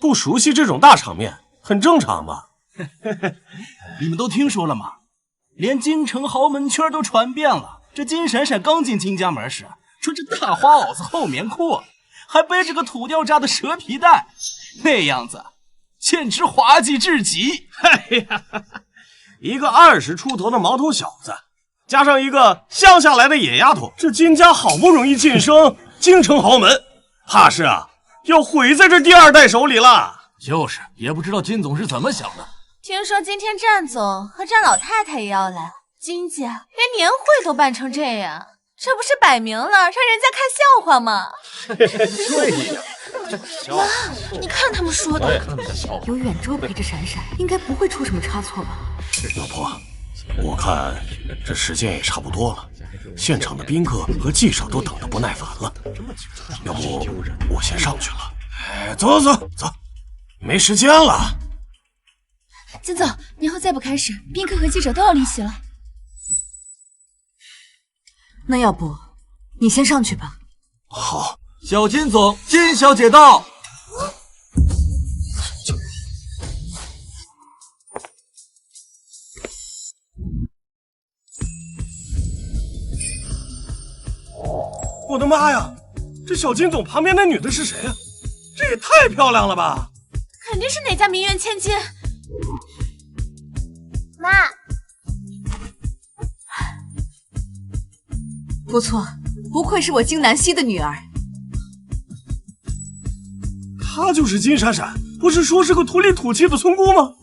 不熟悉这种大场面，很正常嘛。你们都听说了吗？连京城豪门圈都传遍了，这金闪闪刚进金家门时，穿着大花袄子厚棉裤，还背着个土掉渣的蛇皮袋，那样子简直滑稽至极。哎呀，一个20出头的毛头小子，加上一个乡下来的野丫头，这金家好不容易晋升京城豪门，怕是要毁在这第二代手里了。就是，也不知道金总是怎么想的。听说今天战总和战老太太也要来，金家连年会都办成这样，这不是摆明了让人家看笑话吗？对呀，妈，你看他们说的，有远州陪着闪闪，应该不会出什么差错吧？老婆，我看这时间也差不多了，现场的宾客和记者都等得不耐烦了，要不我先上去了。哎，走，没时间了。金总，你要再不开始，宾客和记者都要离席了。那要不你先上去吧。好，小金总，金小姐到。我的妈呀，这小金总旁边那女的是谁啊？这也太漂亮了吧！肯定是哪家名媛千金。妈，不错，不愧是我金南希的女儿。她就是金闪闪，不是说是个土里土气的村姑吗？哇，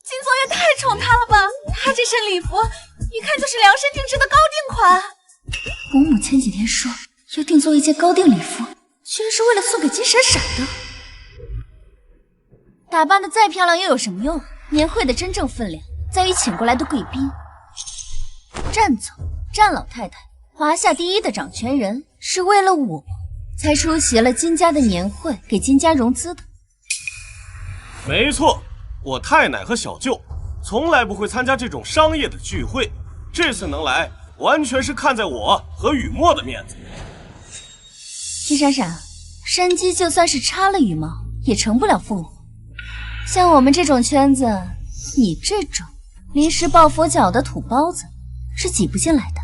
金总也太宠她了吧！她这身礼服一看就是量身定制的高定款。伯母前几天说要定做一件高定礼服，居然是为了送给金闪闪的。打扮的再漂亮又有什么用？年会的真正分量在于请过来的贵宾。战总、战老太太，华夏第一的掌权人，是为了我才出席了金家的年会，给金家融资的。没错，我太奶和小舅从来不会参加这种商业的聚会，这次能来完全是看在我和雨墨的面子。金闪闪，山鸡就算是插了羽毛也成不了凤凰。像我们这种圈子，你这种临时抱佛脚的土包子是挤不进来的。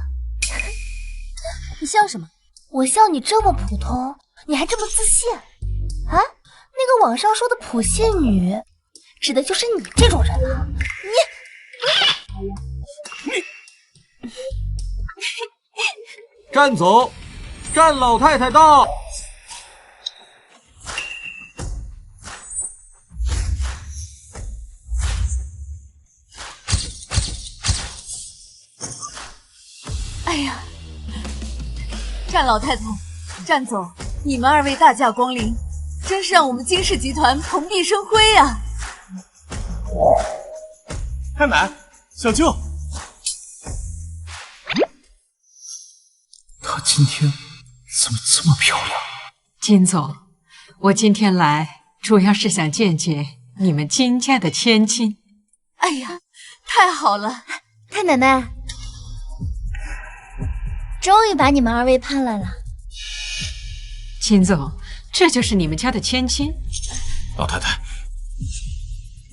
你笑什么？我笑你这么普通，你还这么自信啊？那个网上说的普信女，指的就是你这种人啊！你战总，战老太太到。哎呀，战老太太、战总，你们二位大驾光临，真是让我们金氏集团蓬荜生辉呀！太奶，小舅，她今天怎么这么漂亮？金总，我今天来主要是想见见你们金家的千金。哎呀，太好了！太奶奶，终于把你们二位盼来了。金总，这就是你们家的千金？老太太，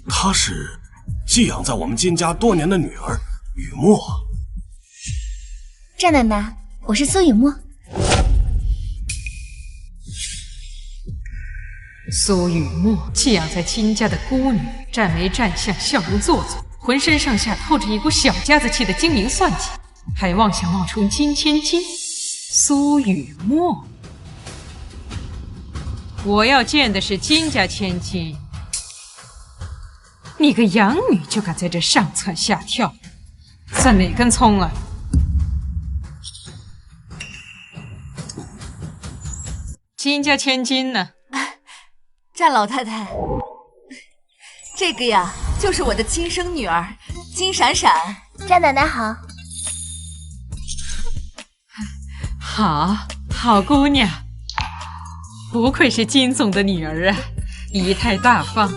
她是寄养在我们金家多年的女儿雨墨。战奶奶，我是苏雨墨。苏雨墨寄养在金家的孤女，站眉站相，笑容做作，浑身上下透着一股小家子气的精明算计，还妄想冒充金千金。苏雨墨，我要见的是金家千金。你个养女就敢在这上蹿下跳，算哪根葱啊？金家千金呢？战老太太，这个呀，就是我的亲生女儿金闪闪。战奶奶好。好姑娘，不愧是金总的女儿啊，仪态大方，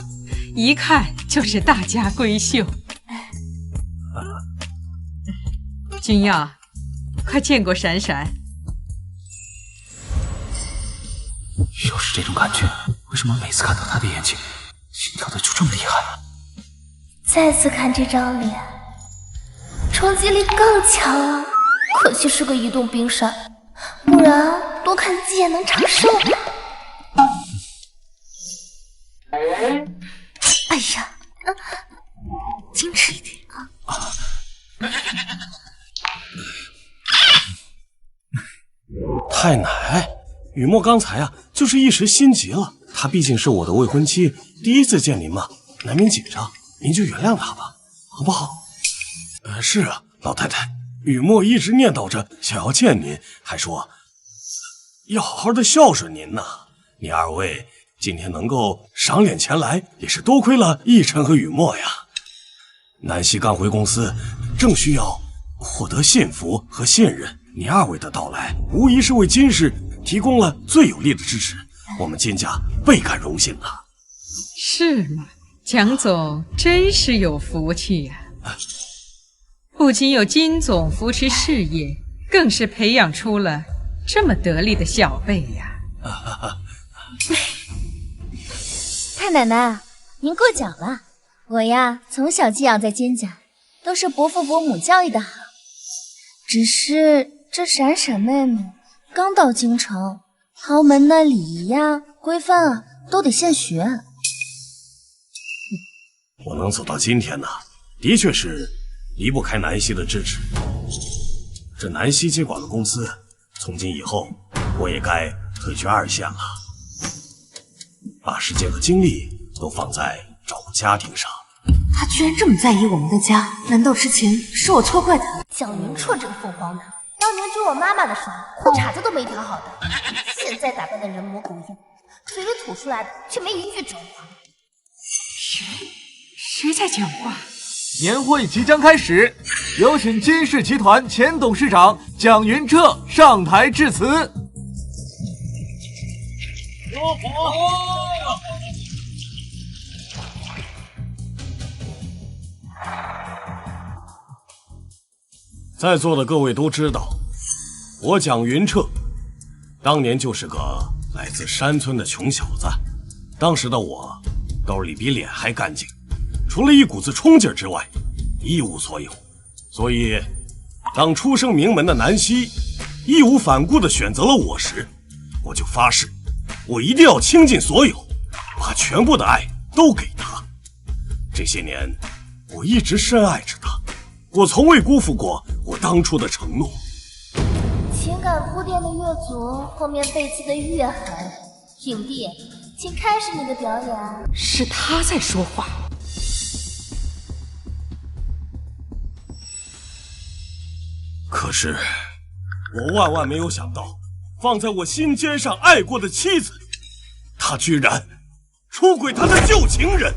一看就是大家闺秀。君耀，快见过闪闪。又是这种感觉，为什么每次看到他的眼睛，心跳的就这么厉害？再次看这张脸，冲击力更强了。可惜是个移动冰山，不然多看几眼能长寿。哎呀，矜持一点啊！太奶，雨墨刚才就是一时心急了。她毕竟是我的未婚妻，第一次见您嘛，难免紧张，您就原谅她吧，好不好？是啊，老太太，雨墨一直念叨着想要见您，还说要好好的孝顺您呢。你二位今天能够赏脸前来，也是多亏了奕晨和雨墨呀。南希刚回公司，正需要获得信服和信任。你二位的到来，无疑是为金氏提供了最有力的支持，我们金家倍感荣幸啊！是吗？蒋总真是有福气呀！不仅有金总扶持事业，更是培养出了这么得力的小辈呀！太奶奶，您过奖了。我呀，从小寄养在金家，都是伯父伯母教育的好。只是这闪闪妹妹刚到京城，豪门的礼仪呀、规范啊，都得现学。我能走到今天呢，的确是离不开南希的支持。这南希接管了公司，从今以后，我也该退居二线了，把时间和精力都放在照顾家庭上。他居然这么在意我们的家，难道之前是我错怪他？蒋云彻这个凤凰男，当年追我妈妈的时候，裤衩子都没调好的，现在打扮的人模狗样，嘴里吐出来的却没一句真话。谁在讲话？年会即将开始，有请金氏集团前董事长蒋云彻上台致辞。在座的各位都知道，我蒋云彻当年就是个来自山村的穷小子，当时的我兜里比脸还干净，除了一股子冲劲之外，一无所有。所以，当出生名门的南希义无反顾地选择了我时，我就发誓，我一定要倾尽所有，把全部的爱都给他。这些年，我一直深爱着他，我从未辜负过我当初的承诺。情感铺垫的越足，后面背刺的越狠。影帝，请开始你的表演。是他在说话。可是，我万万没有想到，放在我心尖上爱过的妻子，她居然出轨她的旧情人，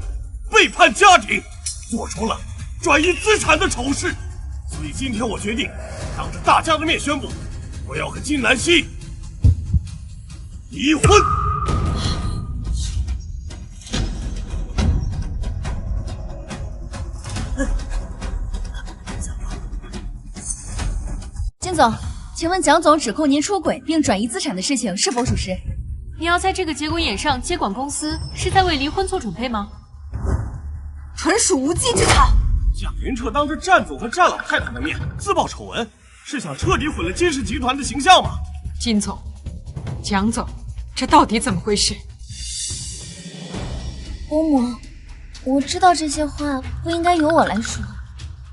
背叛家庭，做出了转移资产的丑事。所以今天我决定当着大家的面宣布，我要和金南希离婚。金总，请问蒋总指控您出轨并转移资产的事情是否属实？你要在这个节骨眼上接管公司，是在为离婚做准备吗？纯属无稽之谈。蒋云彻当着战总和战老太太的面自曝丑闻，是想彻底毁了金氏集团的形象吗？金总，蒋总，这到底怎么回事？伯母，我知道这些话不应该由我来说，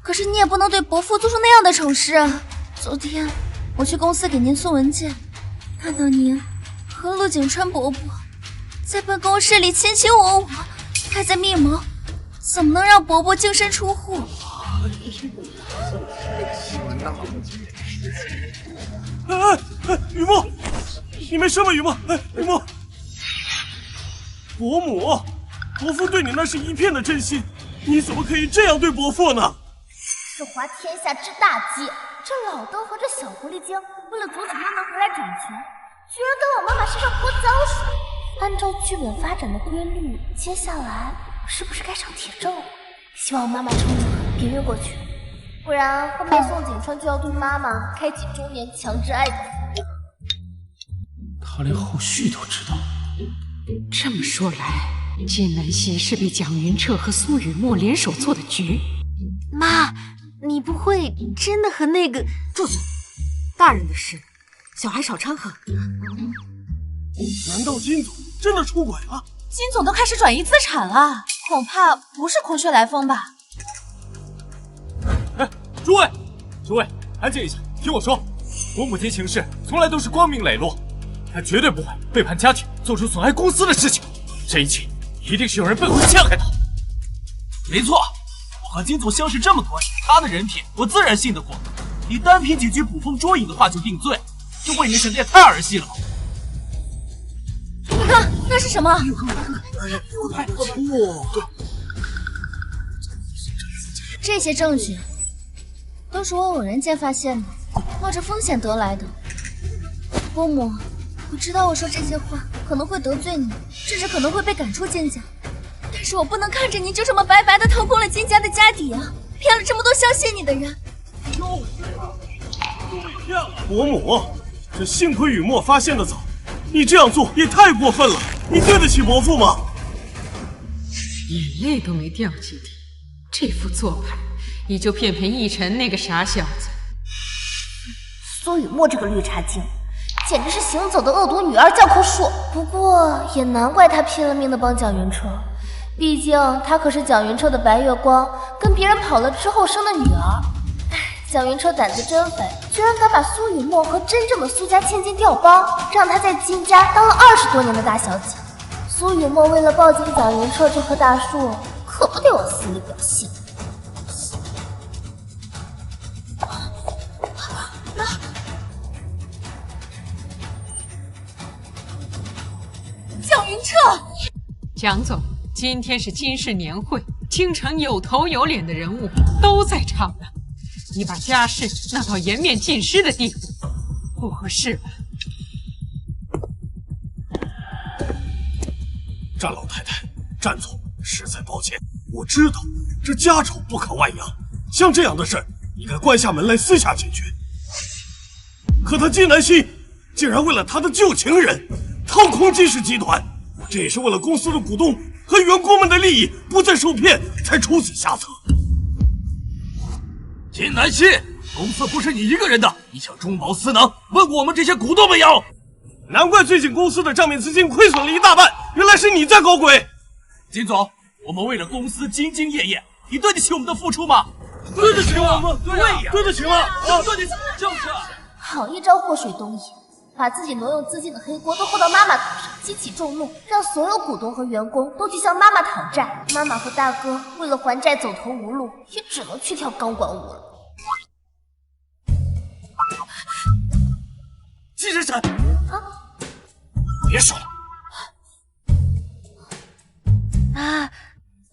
可是你也不能对伯父做出那样的丑事啊！昨天我去公司给您送文件，看到您和陆景川伯伯在办公室里卿卿我我，还在密谋，怎么能让伯伯净身出户？雨墨，你没事吗？雨墨，雨墨，伯母，伯父对你那是一片的真心，你怎么可以这样对伯父呢？是滑天下之大稽，这老邓和这小狐狸精为了阻止妈妈回来掌权，居然敢往妈妈身上泼脏水。按照剧本发展的规律，接下来是不是该上铁证了？希望妈妈撑着，别越过去，不然后面宋景川就要对妈妈开启中年强制爱的服务。他连后续都知道。这么说来，金南希是被蒋云彻和苏雨墨联手做的局。妈，你不会真的和那个……住嘴！大人的事，小孩少掺和。难道金总真的出轨了？金总都开始转移资产了，恐怕不是空穴来风吧？哎，诸位，安静一下，听我说。我母亲行事从来都是光明磊落，她绝对不会背叛家庭，做出损害公司的事情。这一切一定是有人背后陷害她。没错，我和金总相识这么多年，他的人品我自然信得过。你单凭几句捕风捉影的话就定罪，这未免想得也太儿戏了吧？你看，那是什么？这些证据都是我偶然间发现的，冒着风险得来的。伯母，我知道我说这些话可能会得罪你，甚至可能会被赶出金家，但是我不能看着你就这么白白的掏空了金家的家底啊，骗了这么多相信你的人。伯母，这幸亏雨墨发现的早，你这样做也太过分了，你对得起伯父吗？眼泪都没掉几滴，这副做派也就骗逸晨那个傻小子。苏雨墨这个绿茶精，简直是行走的恶毒女儿教科书。不过也难怪他拼了命的帮蒋云彻，毕竟他可是蒋云彻的白月光，跟别人跑了之后生的女儿。蒋云彻胆子真肥，居然敢把苏雨墨和真正的苏家千金调包，让他在金家当了20多年的大小姐。苏雨墨为了抱紧蒋云彻这棵大树，可不得往死里表现。蒋云彻，蒋总，今天是金氏年会，京城有头有脸的人物都在场呢。你把家事闹到颜面尽失的地步，不合适吧？战老太太，战总，实在抱歉，我知道这家丑不可外扬，像这样的事儿应该关下门来私下解决。可他金南希竟然为了他的旧情人掏空金氏集团，这也是为了公司的股东和员工们的利益不再受骗才出此下策。金南希，公司不是你一个人的，你想中饱私囊，问过我们这些股东没有？难怪最近公司的账面资金亏损了一大半，原来是你在搞鬼。金总，我们为了公司兢兢业业，你对得起我们的付出吗？对得起我们，对得起吗？对得起，就是。好一招祸水东引，把自己挪用资金的黑锅都扣到妈妈头上，激起众怒，让所有股东和员工都去向妈妈讨债。妈妈和大哥为了还债走投无路，也只能去跳钢管舞了。季闪闪，别说了。啊，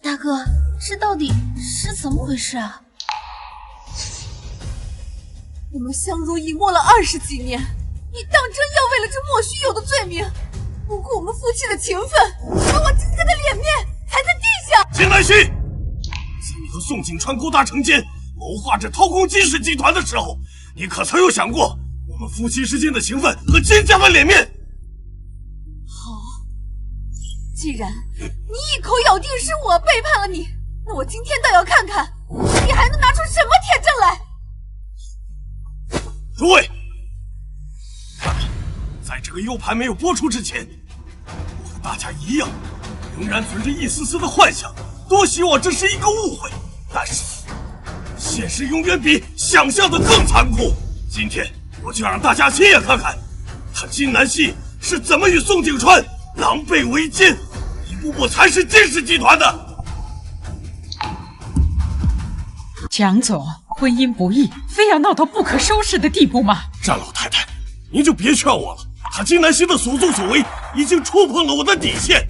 大哥，这到底是怎么回事啊？我们相濡以沫了20几年，你当真要为了这莫须有的罪名，不顾我们夫妻的情分，把我金家的脸面踩在地下？金南希，在你和宋景川勾搭成奸，谋划着掏空金氏集团的时候，你可曾有想过我们夫妻之间的情分和金家的脸面？好，既然你一口咬定是我背叛了你，那我今天倒要看看你还能拿出什么铁证来。诸位，看看，在这个 U 盘没有播出之前，我和大家一样，仍然存着一丝丝的幻想，多希望这是一个误会。但是，现实永远比想象的更残酷。今天，我就让大家亲眼看看，他金南希是怎么与宋景川狼狈为奸，一步步蚕食金氏集团的。蒋总，婚姻不易，非要闹到不可收拾的地步吗？战老太太，您就别劝我了。他金南希的所作所为已经触碰了我的底线。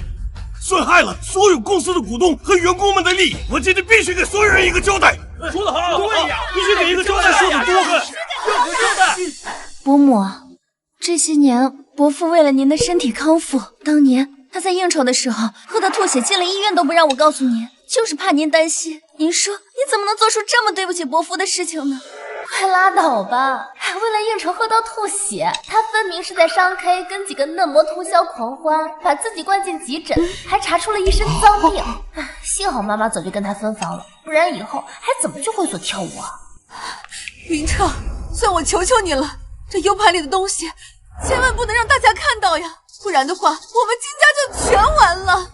损害了所有公司的股东和员工们的利益，我今天必须给所有人一个交代。说得好，对呀，必须给一个交代，说得多。交代。伯母，这些年伯父为了您的身体康复，当年他在应酬的时候喝到吐血，进了医院都不让我告诉您，就是怕您担心。您说你怎么能做出这么对不起伯父的事情呢？快拉倒吧！还为了应酬喝到吐血，他分明是在商 K 跟几个嫩模通宵狂欢，把自己灌进急诊，还查出了一身脏病。幸好妈妈早就跟他分房了，不然以后还怎么去会所跳舞啊？云彻，算我求求你了，这 U 盘里的东西千万不能让大家看到呀，不然的话我们金家就全完了。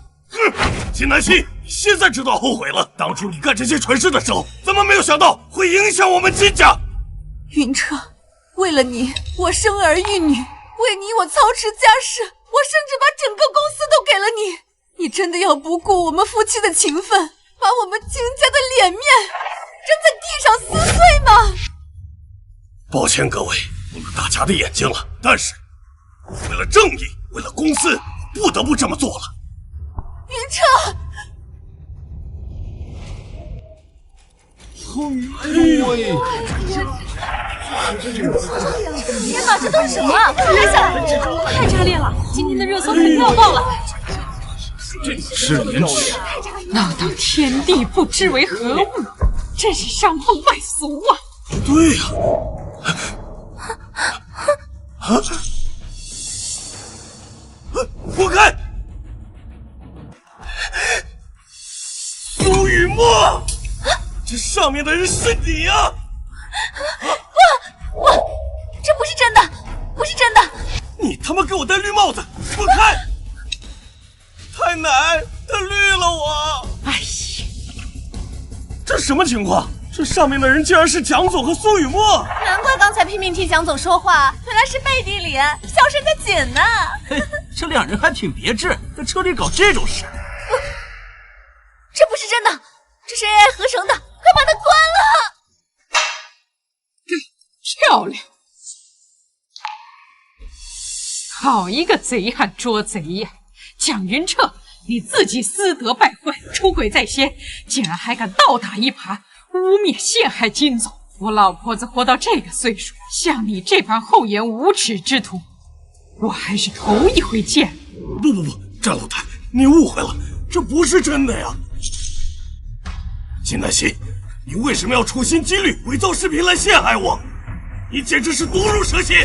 金南希，你现在知道后悔了。当初你干这些蠢事的时候，怎么没有想到会影响我们金家？云彻，为了你，我生儿育女，为你我操持家事，我甚至把整个公司都给了你。你真的要不顾我们夫妻的情分，把我们金家的脸面扔在地上撕碎吗？抱歉各位，误了大家的眼睛了。但是为了正义，为了公司，不得不这么做了。云彻，天哪，这都是什么啊？快来下来！太炸裂了！今天的热搜肯定要爆了。是廉耻！闹到天地不知为何物，真是伤风败俗啊！对呀、滚开！苏雨墨，这上面的人是你啊！不，这不是真的，不是真的！你他妈给我戴绿帽子，滚开！太奶，他绿了我！哎呀，这什么情况？这上面的人竟然是蒋总和苏雨墨！难怪刚才拼命替蒋总说话，原来是背地里消失得紧呢。嘿，这两人还挺别致，在车里搞这种事。这不是真的，这是 AI 合成的，快把它关了！漂亮！好一个贼喊捉贼呀！蒋云彻，你自己私德败坏，出轨在先，竟然还敢倒打一耙，污蔑陷害金总！我老婆子活到这个岁数，像你这般厚颜无耻之徒，我还是头一回见。不，詹老太，你误会了，这不是真的呀！金南希，你为什么要处心积虑伪造视频来陷害我？你简直是毒入蛇心！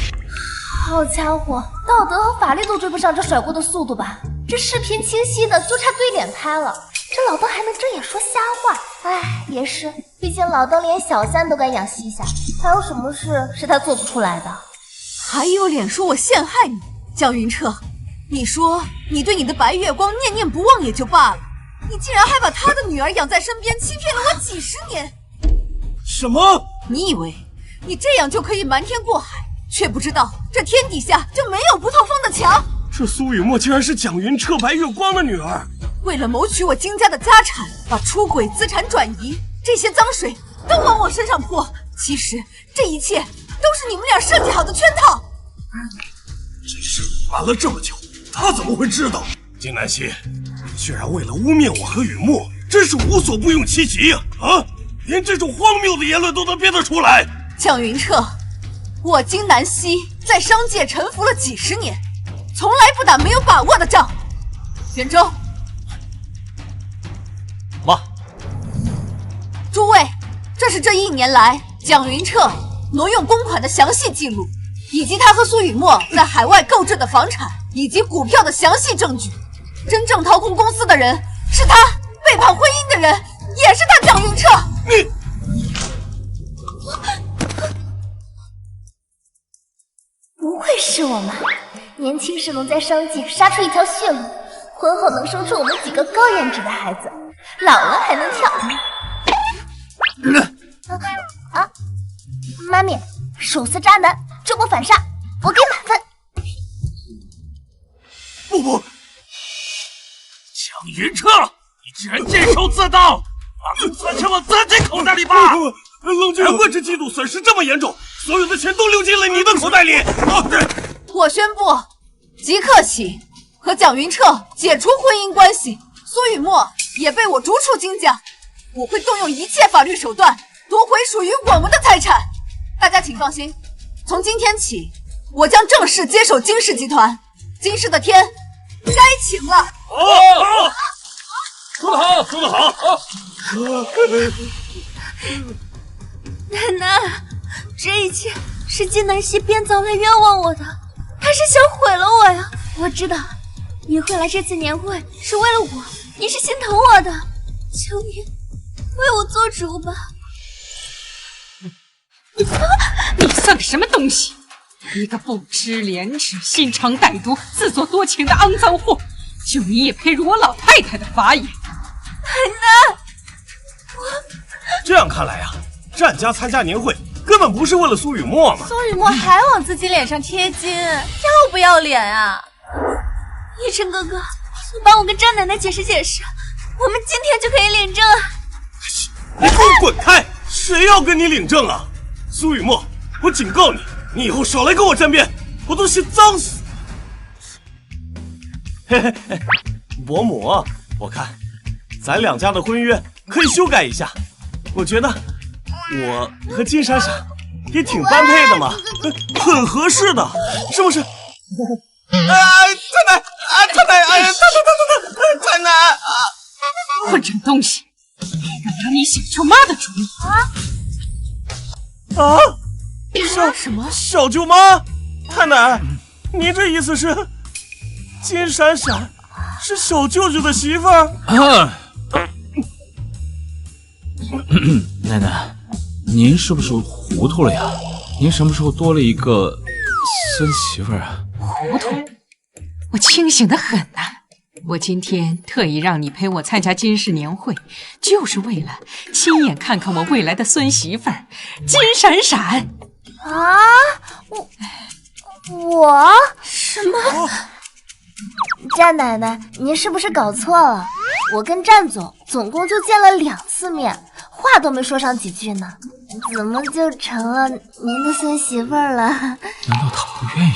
好家伙，道德和法律都追不上这甩锅的速度吧？这视频清晰的就差对脸拍了，这老邓还能睁眼说瞎话？哎，也是，毕竟老邓连小三都敢养西夏，还有什么事是他做不出来的？还有脸说我陷害你？蒋云彻，你说你对你的白月光念念不忘也就罢了，你竟然还把他的女儿养在身边，欺骗了我几十年！什么？你以为你这样就可以瞒天过海，却不知道这天底下就没有不透风的墙。这苏雨墨竟然是蒋云彻白月光的女儿，为了谋取我金家的家产，把出轨资产转移，这些脏水都往我身上泼。其实这一切都是你们俩设计好的圈套。这事瞒了这么久，他怎么会知道？金南希，你居然为了污蔑我和雨墨，真是无所不用其极呀！连这种荒谬的言论都能编得出来。蒋云彻，我金南希在商界沉浮了几十年，从来不打没有把握的仗。袁周，妈，诸位，这是这1年来蒋云彻挪用公款的详细记录，以及他和苏雨墨在海外购置的房产以及股票的详细证据。真正掏空公司的人是他，背叛婚姻的人也是他，蒋云彻。你不愧是我妈，年轻时能在商界杀出一条血路，婚后能生出我们几个高颜值的孩子，老了还能跳。妈咪，手撕渣男，这波反杀，我给满分。不，蒋云彻，你竟然监守自盗，把钱钻进了自己口袋里吧！冷静，难怪这季度损失这么严重，所有的钱都流进了你的口袋里。我宣布，即刻起，和蒋云彻解除婚姻关系，苏雨墨也被我逐出金家。我会动用一切法律手段夺回属于我们的财产。大家请放心，从今天起，我将正式接手金氏集团。金氏的天该晴了。说得好，说得好。奶奶，这一切是金南希编造来冤枉我的，他是想毁了我呀！我知道你会来这次年会是为了我，你是心疼我的，求你为我做主吧。你算个什么东西？一个不知廉耻、心肠歹毒、自作多情的肮脏货！就你也配入我老太太的法眼？奶奶，这样看来呀，战家参加年会根本不是为了苏雨墨嘛。苏雨墨还往自己脸上贴金，要不要脸啊？一晨哥哥，你帮我跟张奶奶解释解释，我们今天就可以领证啊！你给我滚开！谁要跟你领证啊？苏雨墨，我警告你，你以后少来跟我沾边，我都嫌脏死。嘿嘿嘿，伯母，我看咱两家的婚约可以修改一下，我觉得我和金闪闪也挺般配的嘛，很合适的，是不是？太奶，太奶，哎呀，太奶啊！混账东西，敢拿你小舅妈的主意啊！什么？小舅妈？太奶，您这意思是金闪闪是小舅舅的媳妇儿？奶奶，您是不是糊涂了呀？您什么时候多了一个孙媳妇儿啊？糊涂？我清醒得很呐！我今天特意让你陪我参加金氏年会，就是为了亲眼看看我未来的孙媳妇儿金闪闪。啊！我什么？战奶奶，您是不是搞错了？我跟战总共就见了2次面，话都没说上几句呢，怎么就成了您的孙媳妇儿了？难道他不愿意？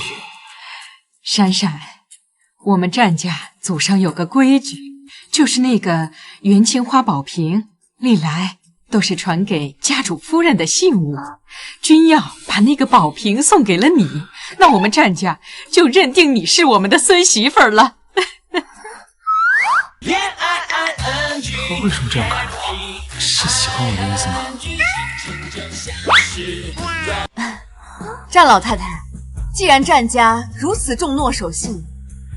闪闪，我们战家祖上有个规矩，就是那个元青花宝瓶历来都是传给家主夫人的信物，君要把那个宝瓶送给了你，那我们战家就认定你是我们的孙媳妇儿了。他为什么这样看着我？是喜欢我的意思吗？战老太太，既然战家如此重诺守信，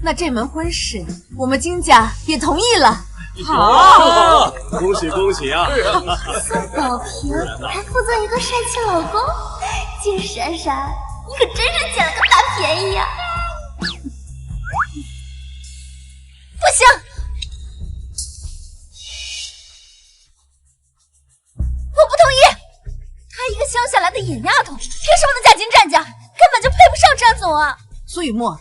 那这门婚事我们金家也同意了。好，恭喜恭喜啊！宋宝平还附赠一个帅气老公，金闪闪，你可真是捡了个大便宜呀！不行，我不同意！她一个乡下来的野丫头，凭什么能嫁进战家？根本就配不上战总啊！苏雨墨，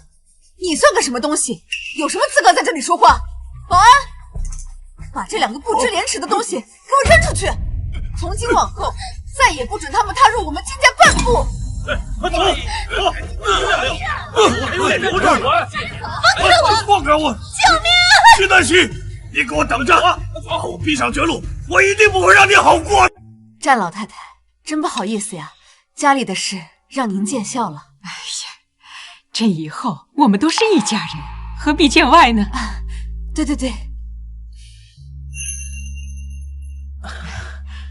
你算个什么东西？有什么资格在这里说话？保安，把这2个不知廉耻的东西给我扔出去！从今往后，再也不准他们踏入我们金家半步！放开我！救命！金南希，你给我等着！把我逼上绝路，我一定不会让你好过！战老太太，真不好意思呀，家里的事让您见笑了。哎呀，这以后我们都是一家人，何必见外呢？对，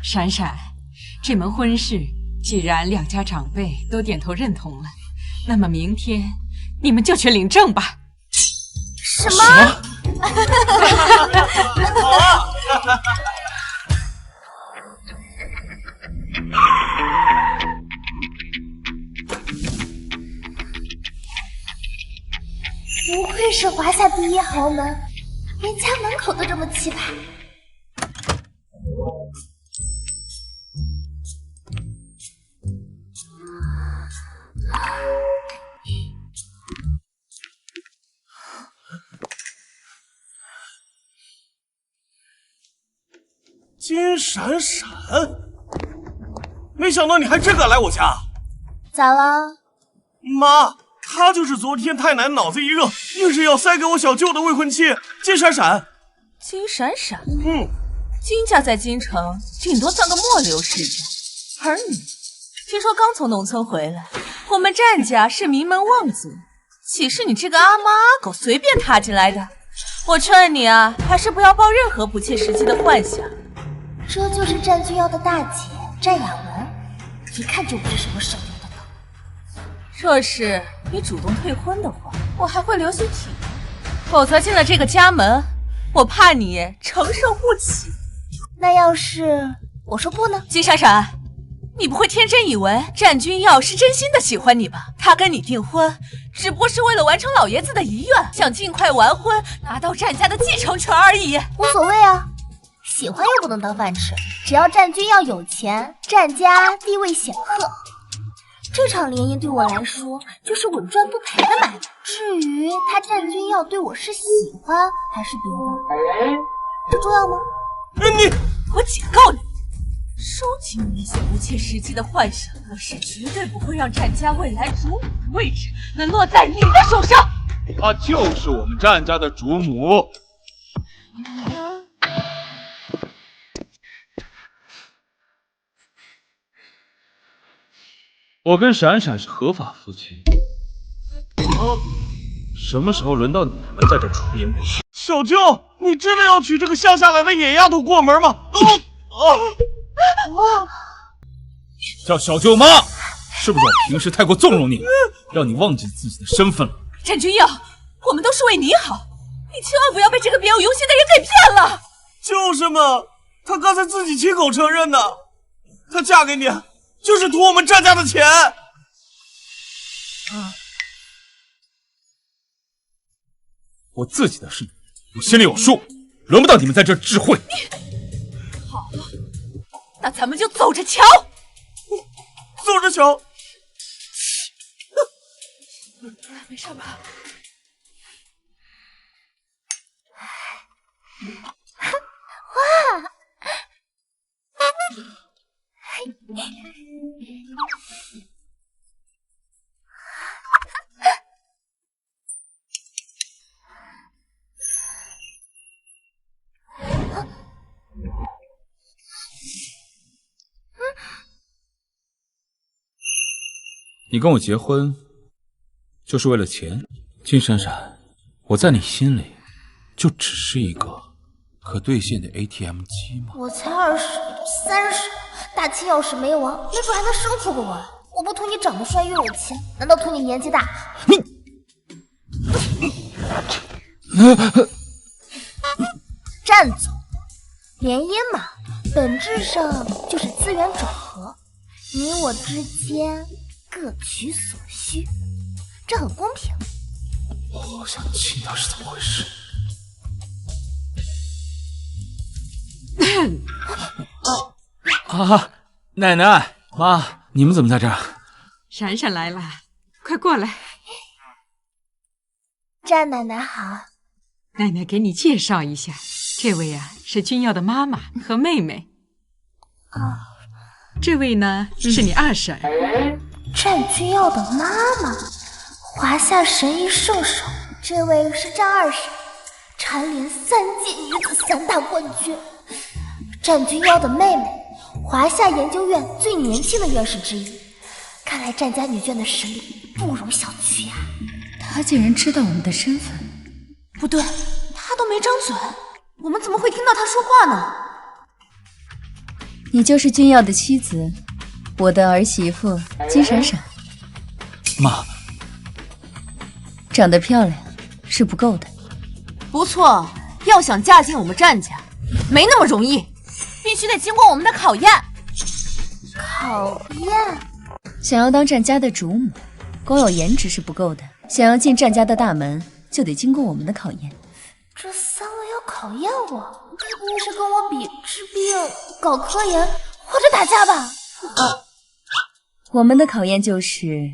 闪闪，这门婚事既然2家长辈都点头认同了，那么明天你们就去领证吧。什么？不愧是华夏第一豪门，连家门口都这么气派。金闪闪，没想到你还真敢来我家！咋了？妈，他就是昨天太奶脑子一热，硬是要塞给我小舅的未婚妻金闪闪。金闪闪？金家在京城顶多算个末流世家，而你听说刚从农村回来，我们战家是名门望族，岂是你这个阿猫阿狗随便踏进来的？我劝你啊，还是不要抱任何不切实际的幻想。这就是战君耀的大姐战雅文，一看就不是什么省油的灯。若是你主动退婚的话，我还会留些体面，否则进了这个家门，我怕你承受不起。那要是我说不呢？金闪闪，你不会天真以为战君耀是真心的喜欢你吧？他跟你订婚，只不过是为了完成老爷子的遗愿，想尽快完婚，拿到战家的继承权而已。无所谓啊，喜欢又不能当饭吃，只要战君耀有钱，战家地位显赫，这场联姻对我来说就是稳赚不赔的买卖。至于他战君耀对我是喜欢还是别的，这重要吗？我警告你，收起你那些不切实际的幻想，我是绝对不会让战家未来主母的位置能落在你的手上。她就是我们战家的主母。我跟闪闪是合法夫妻，什么时候轮到你们在这出言不逊？小舅，你真的要娶这个乡下来的野丫头过门吗？叫小舅妈，是不是我平时太过纵容你，让你忘记自己的身份了？战君耀，我们都是为你好，你千万不要被这个别有用心的人给骗了。就是嘛，她刚才自己亲口承认的，她嫁给你就是图我们战家的钱。我自己的事我心里有数，轮不到你们在这智慧。好，那咱们就走着瞧。走着瞧。没事吧？哇！你跟我结婚就是为了钱？金闪闪，我在你心里就只是一个可兑现的 ATM 机吗？我才20、30，大清要是没亡，没准还能生出个娃。我不图你长得帅又有钱，难道图你年纪大？战总，联姻嘛，本质上就是资源整合，你我之间各取所需，这很公平。我好想知道是怎么回事。奶奶妈，你们怎么在这儿？闪闪来了，快过来。战奶奶好。奶奶给你介绍一下，这位啊是君耀的妈妈和妹妹。这位呢是你二婶。战君耀的妈妈，华夏神医圣手。这位是战二婶，蝉联3届女子3大冠军。战君耀的妹妹，华夏研究院最年轻的院士之一。看来战家女眷的实力不容小觑呀。她竟然知道我们的身份。不对，她都没张嘴，我们怎么会听到她说话呢？你就是君耀的妻子，我的儿媳妇金闪闪。妈，长得漂亮是不够的。不错，要想嫁进我们战家，没那么容易，必须得经过我们的考验。考验？想要当战家的主母，光有颜值是不够的，想要进战家的大门，就得经过我们的考验。这3位要考验我，该不会是跟我比治病、搞科研或者打架吧？我们的考验就是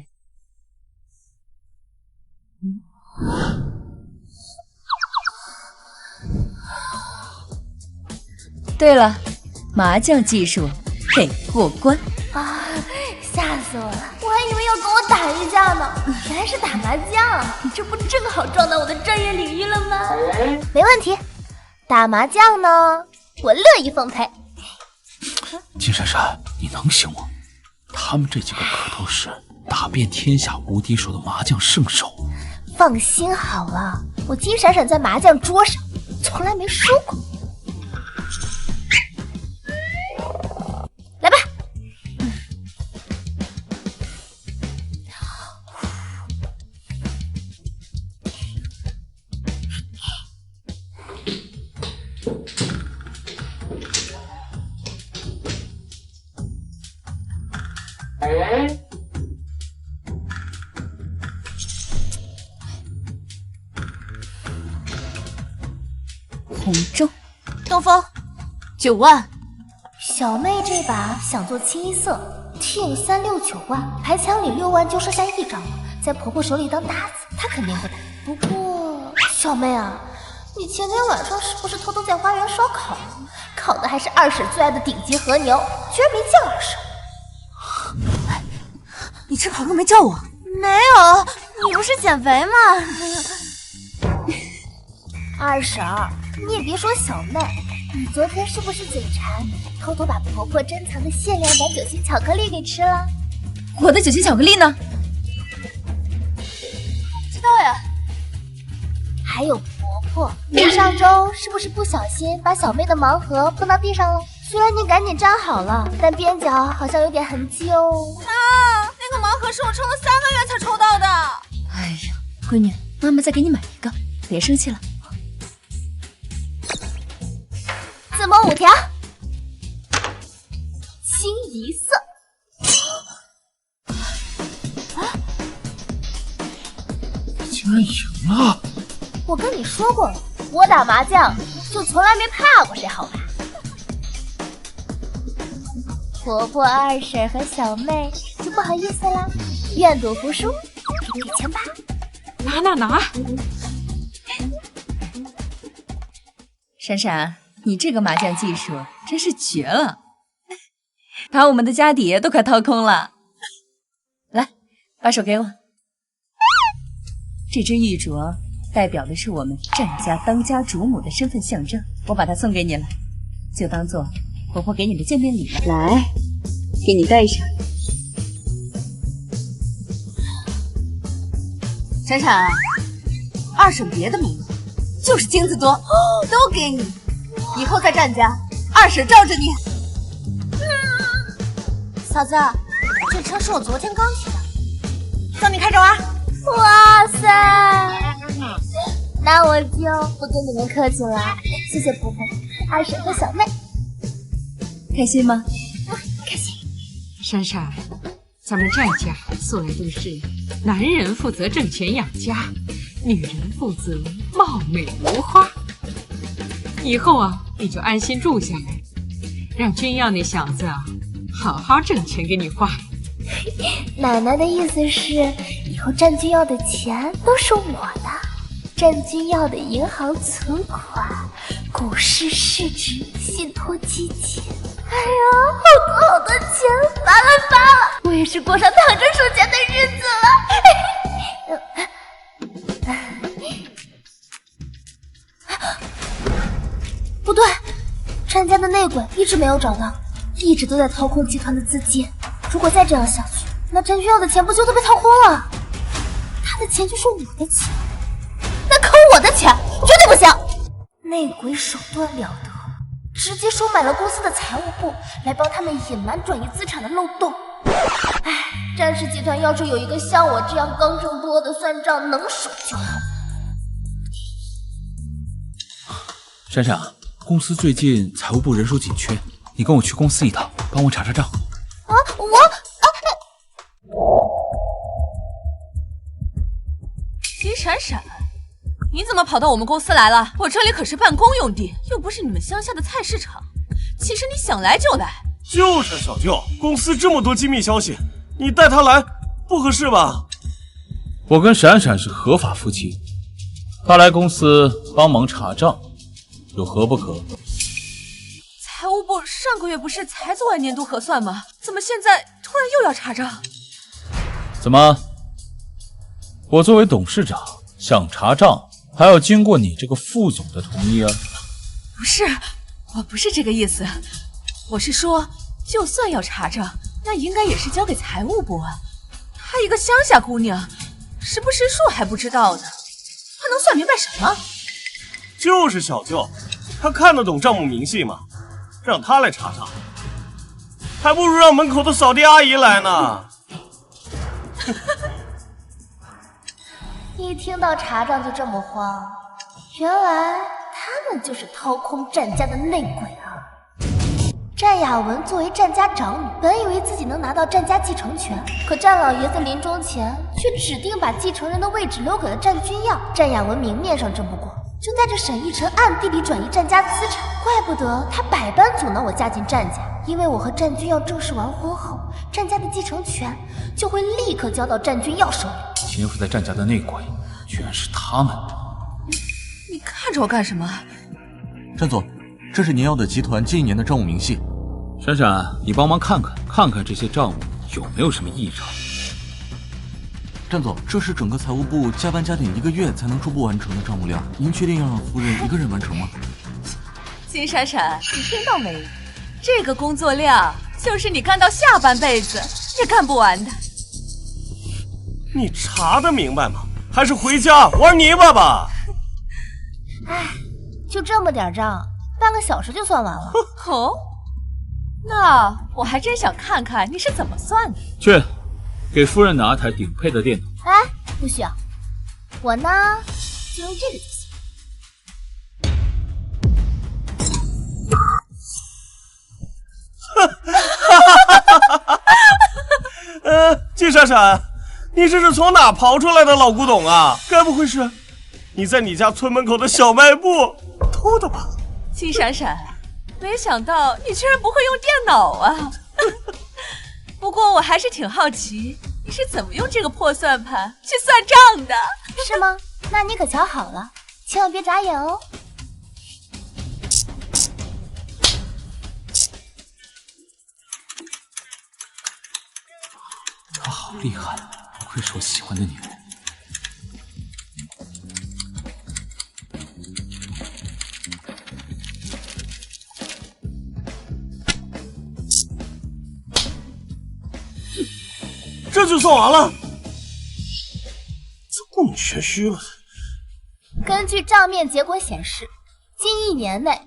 对了，麻将技术得过关。吓死我了！我还以为要跟我打打一架呢？原来是打麻将，你这不正好撞到我的专业领域了吗？没问题，打麻将呢，我乐意奉陪。金闪闪，你能行吗？他们这几个可都是打遍天下无敌手的麻将圣手。放心好了，我金闪闪在麻将桌上从来没输过。来吧。红中，东风，9万。小妹这把想做清一色，听369万，牌墙里6万就剩下1张了，在婆婆手里当搭子，她肯定不打。不过，小妹啊，你前天晚上是不是偷偷在花园烧烤？烤的还是二婶最爱的顶级和牛，居然没叫二婶。你吃烤肉没叫我？没有，你不是减肥吗？二婶儿，你也别说小妹，你昨天是不是嘴馋，偷偷把婆婆珍藏的限量版酒心巧克力给吃了？我的酒心巧克力呢？知道呀。还有婆婆，你上周是不是不小心把小妹的盲盒碰到地上了？虽然你赶紧粘好了，但边角好像有点痕迹哦。那个盲盒是我抽了3个月才抽到的。哎呀，闺女，妈妈再给你买一个，别生气了。自摸5条，清一色。竟然赢了！我跟你说过了，我打麻将就从来没怕过谁好牌。婆婆、二婶和小妹就不好意思啦，愿赌服输，给你钱吧。拿！闪闪，你这个麻将技术真是绝了，把我们的家底都快掏空了。来，把手给我。这只玉镯代表的是我们战家当家主母的身份象征，我把它送给你了，就当做婆婆给你的见面礼了。来，给你戴上。闪闪，二婶别的没有，就是金子多，都给你。以后在战家，二婶罩着你。嫂子，这车是我昨天刚提的，送你开着玩。哇塞！那我就不跟你们客气了，谢谢婆婆、二婶和小妹。开心吗？开心。闪闪，咱们战家素来都是男人负责挣钱养家，女人负责貌美如花。以后啊，你就安心住下来，让君耀那小子啊，好好挣钱给你花。奶奶的意思是，以后战君耀的钱都是我的，战君耀的银行存款、股市市值、信托基金，哎呀，好多钱，发了！我也是过上躺着数钱的日子了。不对，战家的内鬼一直没有找到，一直都在掏空集团的资金。如果再这样下去，那战君耀的钱不就都被掏空了？他的钱就是我的钱，那坑我的钱绝对不行！内鬼手段了得，直接收买了公司的财务部，来帮他们隐瞒转移资产的漏洞。唉，战氏集团要是有一个像我这样刚正不阿的算账能手就好。闪闪，公司最近财务部人手紧缺，你跟我去公司一趟，帮我查查账。金闪闪，你怎么跑到我们公司来了？我这里可是办公用地，又不是你们乡下的菜市场。其实你想来就来。就是小舅，公司这么多机密消息，你带他来不合适吧？我跟闪闪是合法夫妻，他来公司帮忙查账，有何不可？财务部上个月不是才做完年度核算吗？怎么现在突然又要查账？怎么？我作为董事长想查账，还要经过你这个副总的同意啊？不是，我不是这个意思，我是说，就算要查账，那应该也是交给财务部啊。她一个乡下姑娘，识不识数还不知道呢，她能算明白什么？就是小舅，他看得懂账目明细吗？让他来查账，还不如让门口的扫地阿姨来呢。一听到查账就这么慌，原来他们就是掏空战家的内鬼啊！战雅文作为战家长女，本以为自己能拿到战家继承权，可战老爷子临终前却指定把继承人的位置留给了战君耀。战雅文明面上争不过，就带着沈逸晨暗地里转移战家资产，怪不得他百般阻挠我嫁进战家。因为我和战君耀正式完婚后，战家的继承权就会立刻交到战君耀手里。潜伏在战家的内鬼，居然是他们！你看着我干什么？战总，这是您要的集团近1年的账务明细。闪闪，你帮忙看看这些账务有没有什么异常。战总，这是整个财务部加班加点1个月才能初步完成的账目量，您确定要让夫人一个人完成吗？金闪闪，你听到没？这个工作量就是你干到下半辈子也干不完的。你查得明白吗？还是回家玩泥巴吧。唉，就这么点账，半个小时就算完了。哦，那我还真想看看你是怎么算的。去，给夫人拿台顶配的电脑。哎，不需要，我呢就用这个就行。金闪闪，你这是从哪刨出来的老古董啊？该不会是你在你家村门口的小卖部偷的吧？金闪闪，没想到你居然不会用电脑啊！不过我还是挺好奇，你是怎么用这个破算盘去算账的？是吗？那你可瞧好了，千万别眨眼哦。她好厉害，不愧是我喜欢的女人。这就算完了？这顾你玄虚了。根据账面结果显示，近1年内，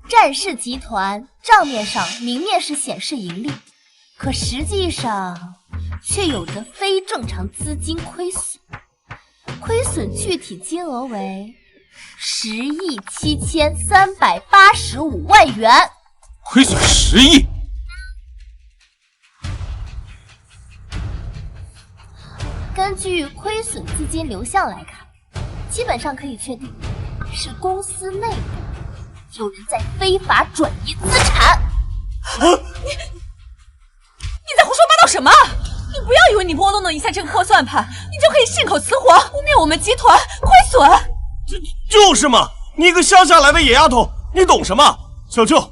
战氏集团账面上明面是显示盈利，可实际上却有着非正常资金亏损，亏损具体金额为10.7385亿元。亏损10亿？根据亏损资金流向来看，基本上可以确定是公司内部有人在非法转移资产。你在胡说八道什么？你不要以为你拨弄了一下这个破算盘，你就可以信口雌黄污蔑我们集团亏损。就是嘛，你一个乡下来的野丫头，你懂什么？小舅，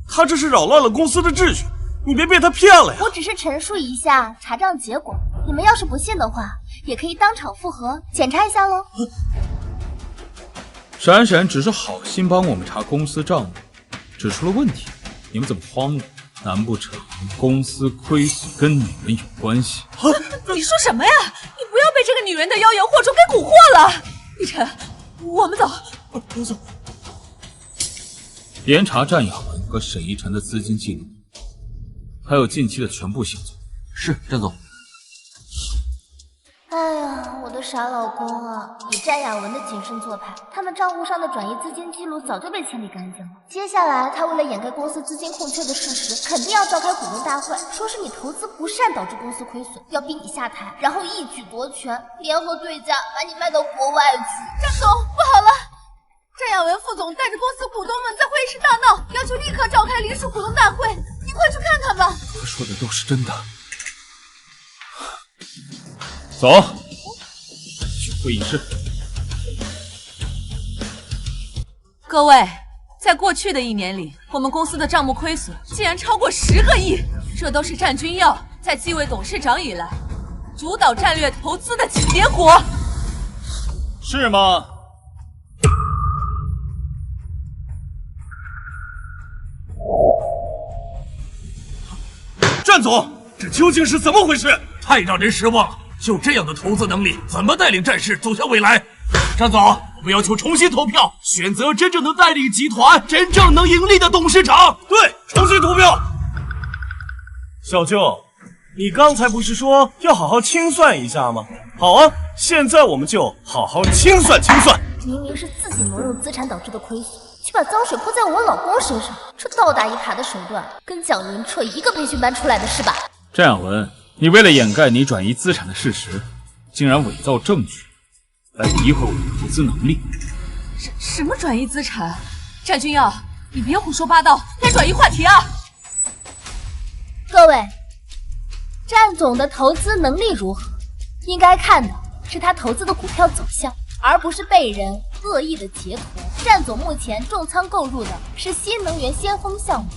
他这是扰乱了公司的秩序，你别被他骗了呀。我只是陈述一下查账结果，你们要是不信的话，也可以当场复核检查一下喽。闪闪只是好心帮我们查公司账目，指出了问题，你们怎么慌了？难不成公司亏损跟女人有关系？你说什么呀？你不要被这个女人的妖言惑众给蛊惑了。逸晨，我们走。我走。严查战雅文和沈逸晨的资金记录，还有近期的全部行踪。是，战总。哎呀，我的傻老公啊！以战雅文的谨慎做派，他们账户上的转移资金记录早就被清理干净了。接下来，他为了掩盖公司资金空缺的事实，肯定要召开股东大会，说是你投资不善导致公司亏损，要逼你下台，然后一举夺权，联合对家把你卖到国外去。张总，不好了！战雅文副总带着公司股东们在会议室大闹，要求立刻召开临时股东大会，你快去看看吧。他说的都是真的。走，去会议室。各位，在过去的1年里，我们公司的账目亏损竟然超过10个亿，这都是战君耀在继位董事长以来主导战略投资的结果。是吗？战总，这究竟是怎么回事？太让人失望了！就这样的投资能力，怎么带领战士走向未来？战总，我们要求重新投票，选择真正能带领集团、真正能盈利的董事长。对，重新投票。小舅，你刚才不是说要好好清算一下吗？好啊，现在我们就好好清算清算。明明是自己挪用资产导致的亏损，却把脏水泼在我老公身上，这倒打一耙的手段，跟蒋云彻一个培训班出来的是吧？战亚文，你为了掩盖你转移资产的事实，竟然伪造证据，来诋毁我的投资能力。什么转移资产？战君耀，你别胡说八道，该转移话题啊！各位，战总的投资能力如何？应该看的是他投资的股票走向，而不是被人恶意的截图。战总目前重仓购入的是新能源先锋项目，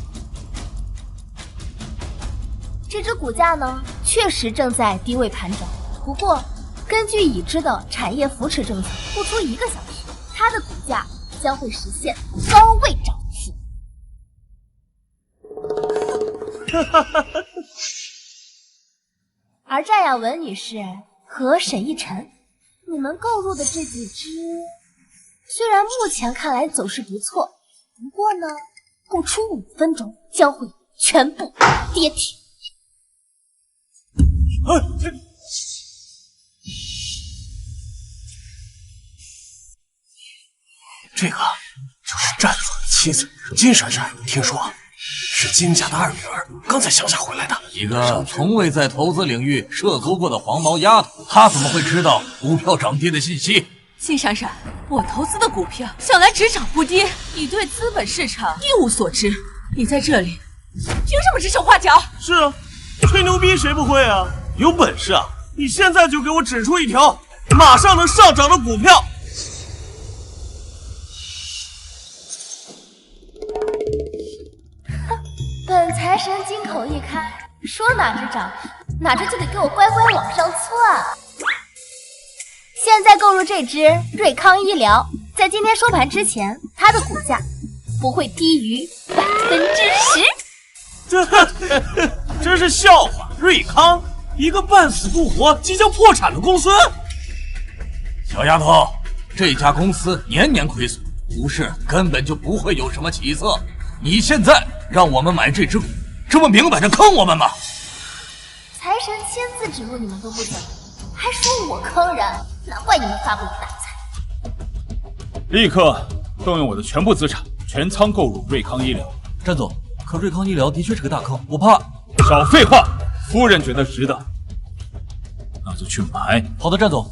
这只股价呢，确实正在低位盘整。不过，根据已知的产业扶持政策，不出1个小时，它的股价将会实现高位涨幅。而战亚文女士和沈逸晨，你们购入的这几只，虽然目前看来走势不错，不过呢，不出5分钟将会全部跌停。这个就是战总的妻子金闪闪，听说是金家的2女儿，刚才乡下回来的。一个从未在投资领域涉足过的黄毛丫头，她怎么会知道股票涨跌的信息？金闪闪，我投资的股票向来只涨不跌，你对资本市场一无所知，你在这里凭什么指手画脚？是啊，吹牛逼谁不会啊？有本事啊，你现在就给我指出一条马上能上涨的股票。本财神金口一开，说哪只涨，哪只就得给我乖乖往上窜。现在购入这只瑞康医疗，在今天收盘之前，它的股价不会低于10%。真是笑话！瑞康一个半死不活、即将破产的公司。小丫头，这家公司年年亏损，股市根本就不会有什么起色。你现在让我们买这只股，这不明摆着坑我们吗？财神亲自指路你们都不怎么，还说我坑人，难怪你们发不了大财。立刻动用我的全部资产，全仓购入瑞康医疗。战总，可瑞康医疗的确是个大坑，我怕。少废话，夫人觉得值得，那就去买。好的，战总。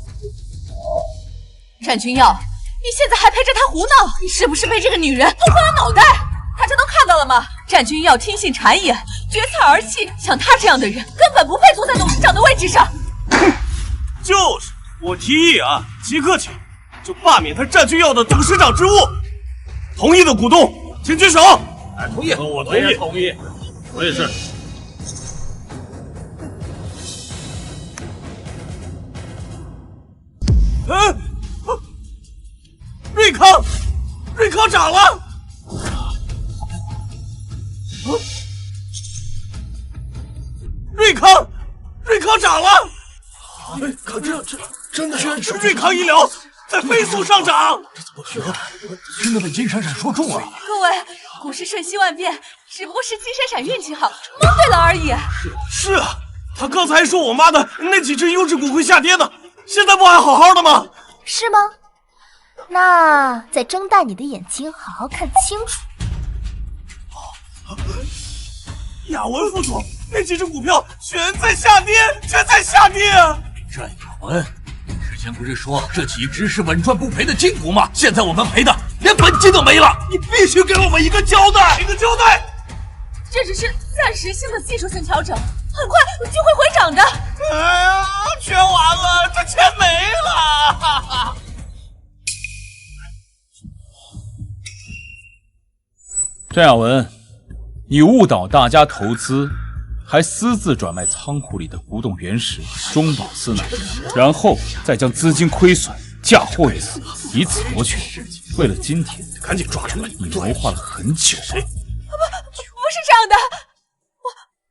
战君耀，你现在还陪着他胡闹，你是不是被这个女人弄昏了脑袋？大家都看到了吗？战君耀听信谗言，决策儿戏，像他这样的人根本不配坐在董事长的位置上。就是，我提议啊，即刻起就罢免他战君耀的董事长职务。同意的股东请举手。同意，我也同意，我也是。瑞康涨了。瑞康涨了！可这真的是瑞康医疗在飞速上涨，这怎么真的被金闪闪说中了？各位，股市瞬息万变，只不过是金闪闪运气好，蒙对了而已。是啊，他刚才说我妈的那几只优质股会下跌的，现在不还好好的吗？是吗？那再睁大你的眼睛，好好看清楚。亚文副总，那几只股票全在下跌，全在下跌啊！战亚文，之前不是说这几只是稳赚不赔的金股吗？现在我们赔的连本金都没了，你必须给我们一个交代！这只是暂时性的技术性调整，很快就会回涨的。哎呀，全完了，这钱没了！战亚文，你误导大家投资，还私自转卖仓库里的古董原石、中宝四乃，然后再将资金亏损嫁祸于此，以此夺权。为了今天，赶紧抓出来！你谋划了很久。不是这样的，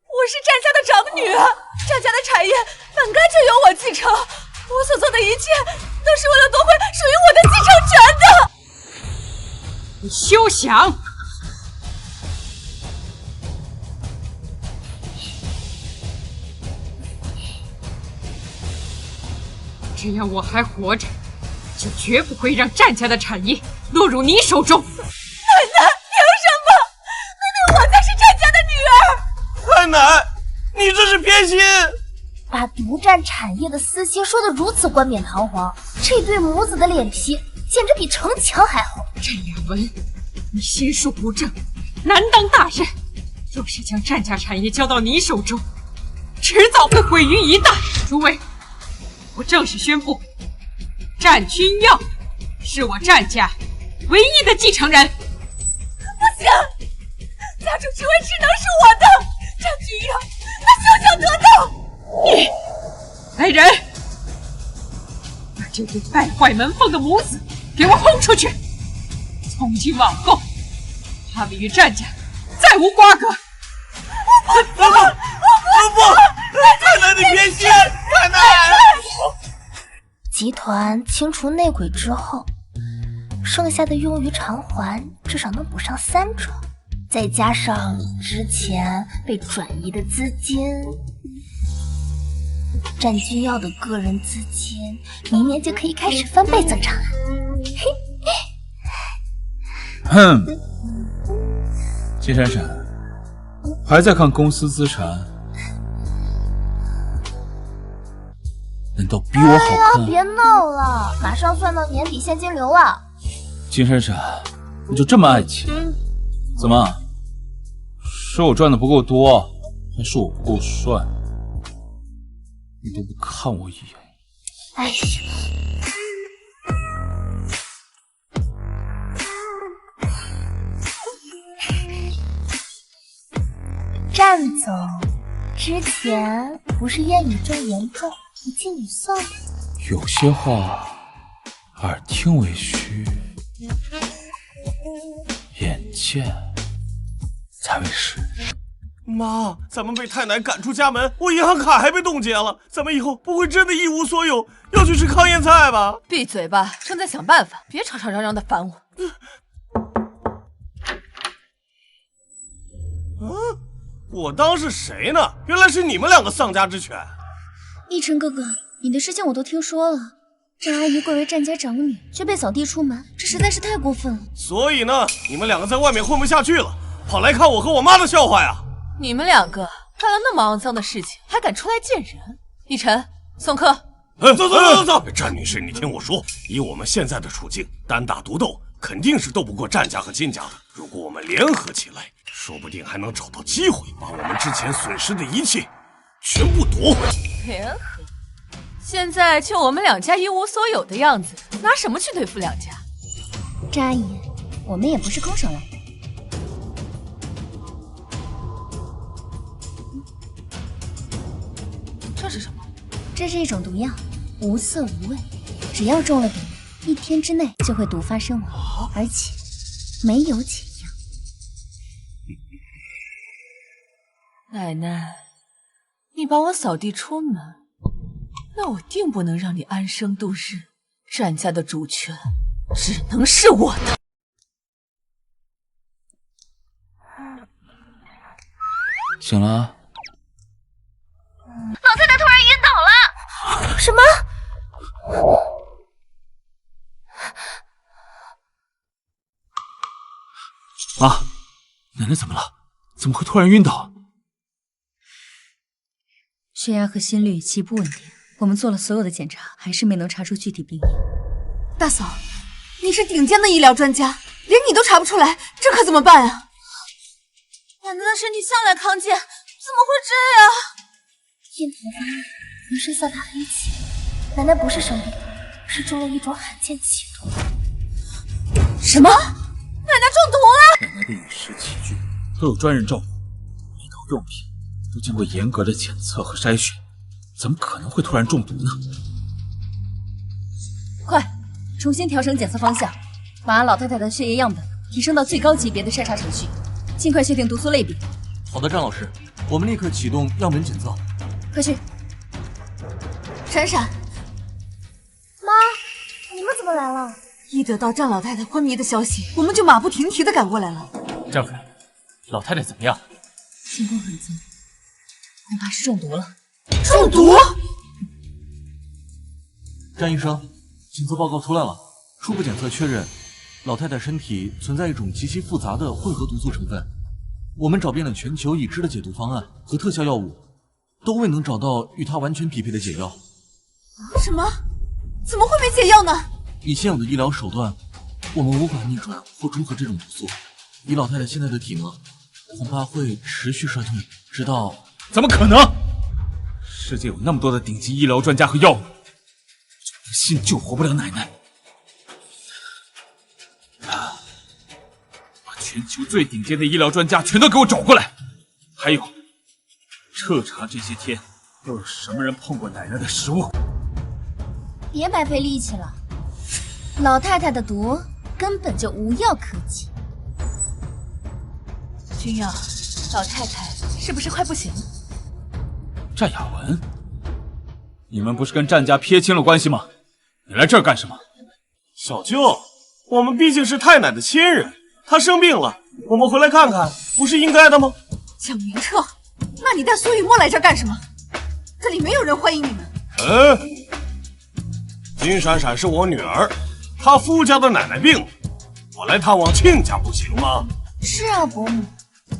我是战家的长女，战家的产业本该就由我继承，我所做的一切都是为了夺回属于我的继承权的。你休想！只要我还活着，就绝不会让战家的产业落入你手中。奶奶，凭什么？奶奶，我才是战家的女儿。太奶，你这是偏心！把独占产业的私心说得如此冠冕堂皇，这对母子的脸皮简直比城墙还厚。战雅文，你心术不正，难当大任。若是将战家产业交到你手中，迟早会毁于一旦。诸位，我正式宣布，战君耀是我战家唯一的继承人。不行，家主之位只能是我的。战君耀，他休想得到！你，来人，把这对败坏门风的母子给我轰出去！从今往后，他们与战家再无瓜葛。不！太奶，你偏心！太奶！集团清除内鬼之后，剩下的用于偿还至少能补上3成，再加上之前被转移的资金，战君耀的个人资金明年就可以开始翻倍增长了。哼，金闪闪，还在看公司资产？难道比我好看？别闹了，马上算到年底现金流了。金闪闪，你就这么爱钱？怎么？是我赚的不够多，还是我不够帅？你都不看我一眼？哎呀！战总之前不是烟瘾症严重，不进你算吗？有些话耳听为虚，眼见才为实。妈，咱们被太奶赶出家门，我银行卡还被冻结了，咱们以后不会真的一无所有，要去吃糠咽菜吧？闭嘴吧，正在想办法，别吵吵嚷嚷的烦我。我当是谁呢？原来是你们2个丧家之犬。逸晨哥哥，你的事情我都听说了。战阿姨贵为战家长女，却被扫地出门，这实在是太过分了。所以呢，你们2个在外面混不下去了，跑来看我和我妈的笑话呀？你们2个干了那么肮脏的事情，还敢出来见人？逸晨，送客。走！战女士，你听我说，以我们现在的处境，单打独斗肯定是斗不过战家和金家的。如果我们联合起来，说不定还能找到机会，把我们之前损失的一切全部夺回。联合？现在就我们2家一无所有的样子，拿什么去对付2家？战阿姨，我们也不是空手来的。这是什么？这是一种毒药，无色无味，只要中了毒，1天之内就会毒发身亡，而且没有解药。奶奶，你把我扫地出门，那我定不能让你安生度日。战家的主权只能是我的。醒了？老太太突然晕倒了。什么？妈，奶奶怎么了？怎么会突然晕倒？血压和心率极不稳定，我们做了所有的检查，还是没能查出具体病因。大嫂，你是顶尖的医疗专家，连你都查不出来，这可怎么办啊？奶奶的身体向来康健，怎么会这样？印头发热，浑身散发黑气，奶奶不是生病，是中了一种罕见奇毒。什么？奶奶中毒了？奶奶的饮食起居都有专人照顾，医疗用品都经过严格的检测和筛选，怎么可能会突然中毒呢？快，重新调整检测方向，把老太太的血液样本提升到最高级别的筛查程序，尽快确定毒素类别。好的，战老师，我们立刻启动样本检测。快去。闪闪，妈，你们怎么来了？一得到战老太太昏迷的消息，我们就马不停蹄地赶过来了。战夫人，老太太怎么样？情况很糟，恐怕是中毒了。中毒？战医生，检测报告出来了，初步检测确认，老太太身体存在一种极其复杂的混合毒素成分。我们找遍了全球已知的解毒方案和特效药物，都未能找到与它完全匹配的解药。什么？怎么会没解药呢？以现有的医疗手段，我们无法逆转或中和这种毒素。以老太太现在的体能，恐怕会持续衰退，直到……怎么可能？世界有那么多的顶级医疗专家和药物，一信救活不了奶奶。把全球最顶尖的医疗专家全都给我找过来，还有，彻查这些天都有什么人碰过奶奶的食物。别白费力气了，老太太的毒根本就无药可解。君阳，老太太是不是快不行了？战雅文，你们不是跟战家撇清了关系吗？你来这儿干什么？小舅，我们毕竟是太奶的亲人，她生病了，我们回来看看，不是应该的吗？蒋明彻，那你带苏雨墨来这儿干什么？这里没有人欢迎你们。金闪闪是我女儿，她夫家的奶奶病了，我来探望亲家不行吗？是啊，伯母，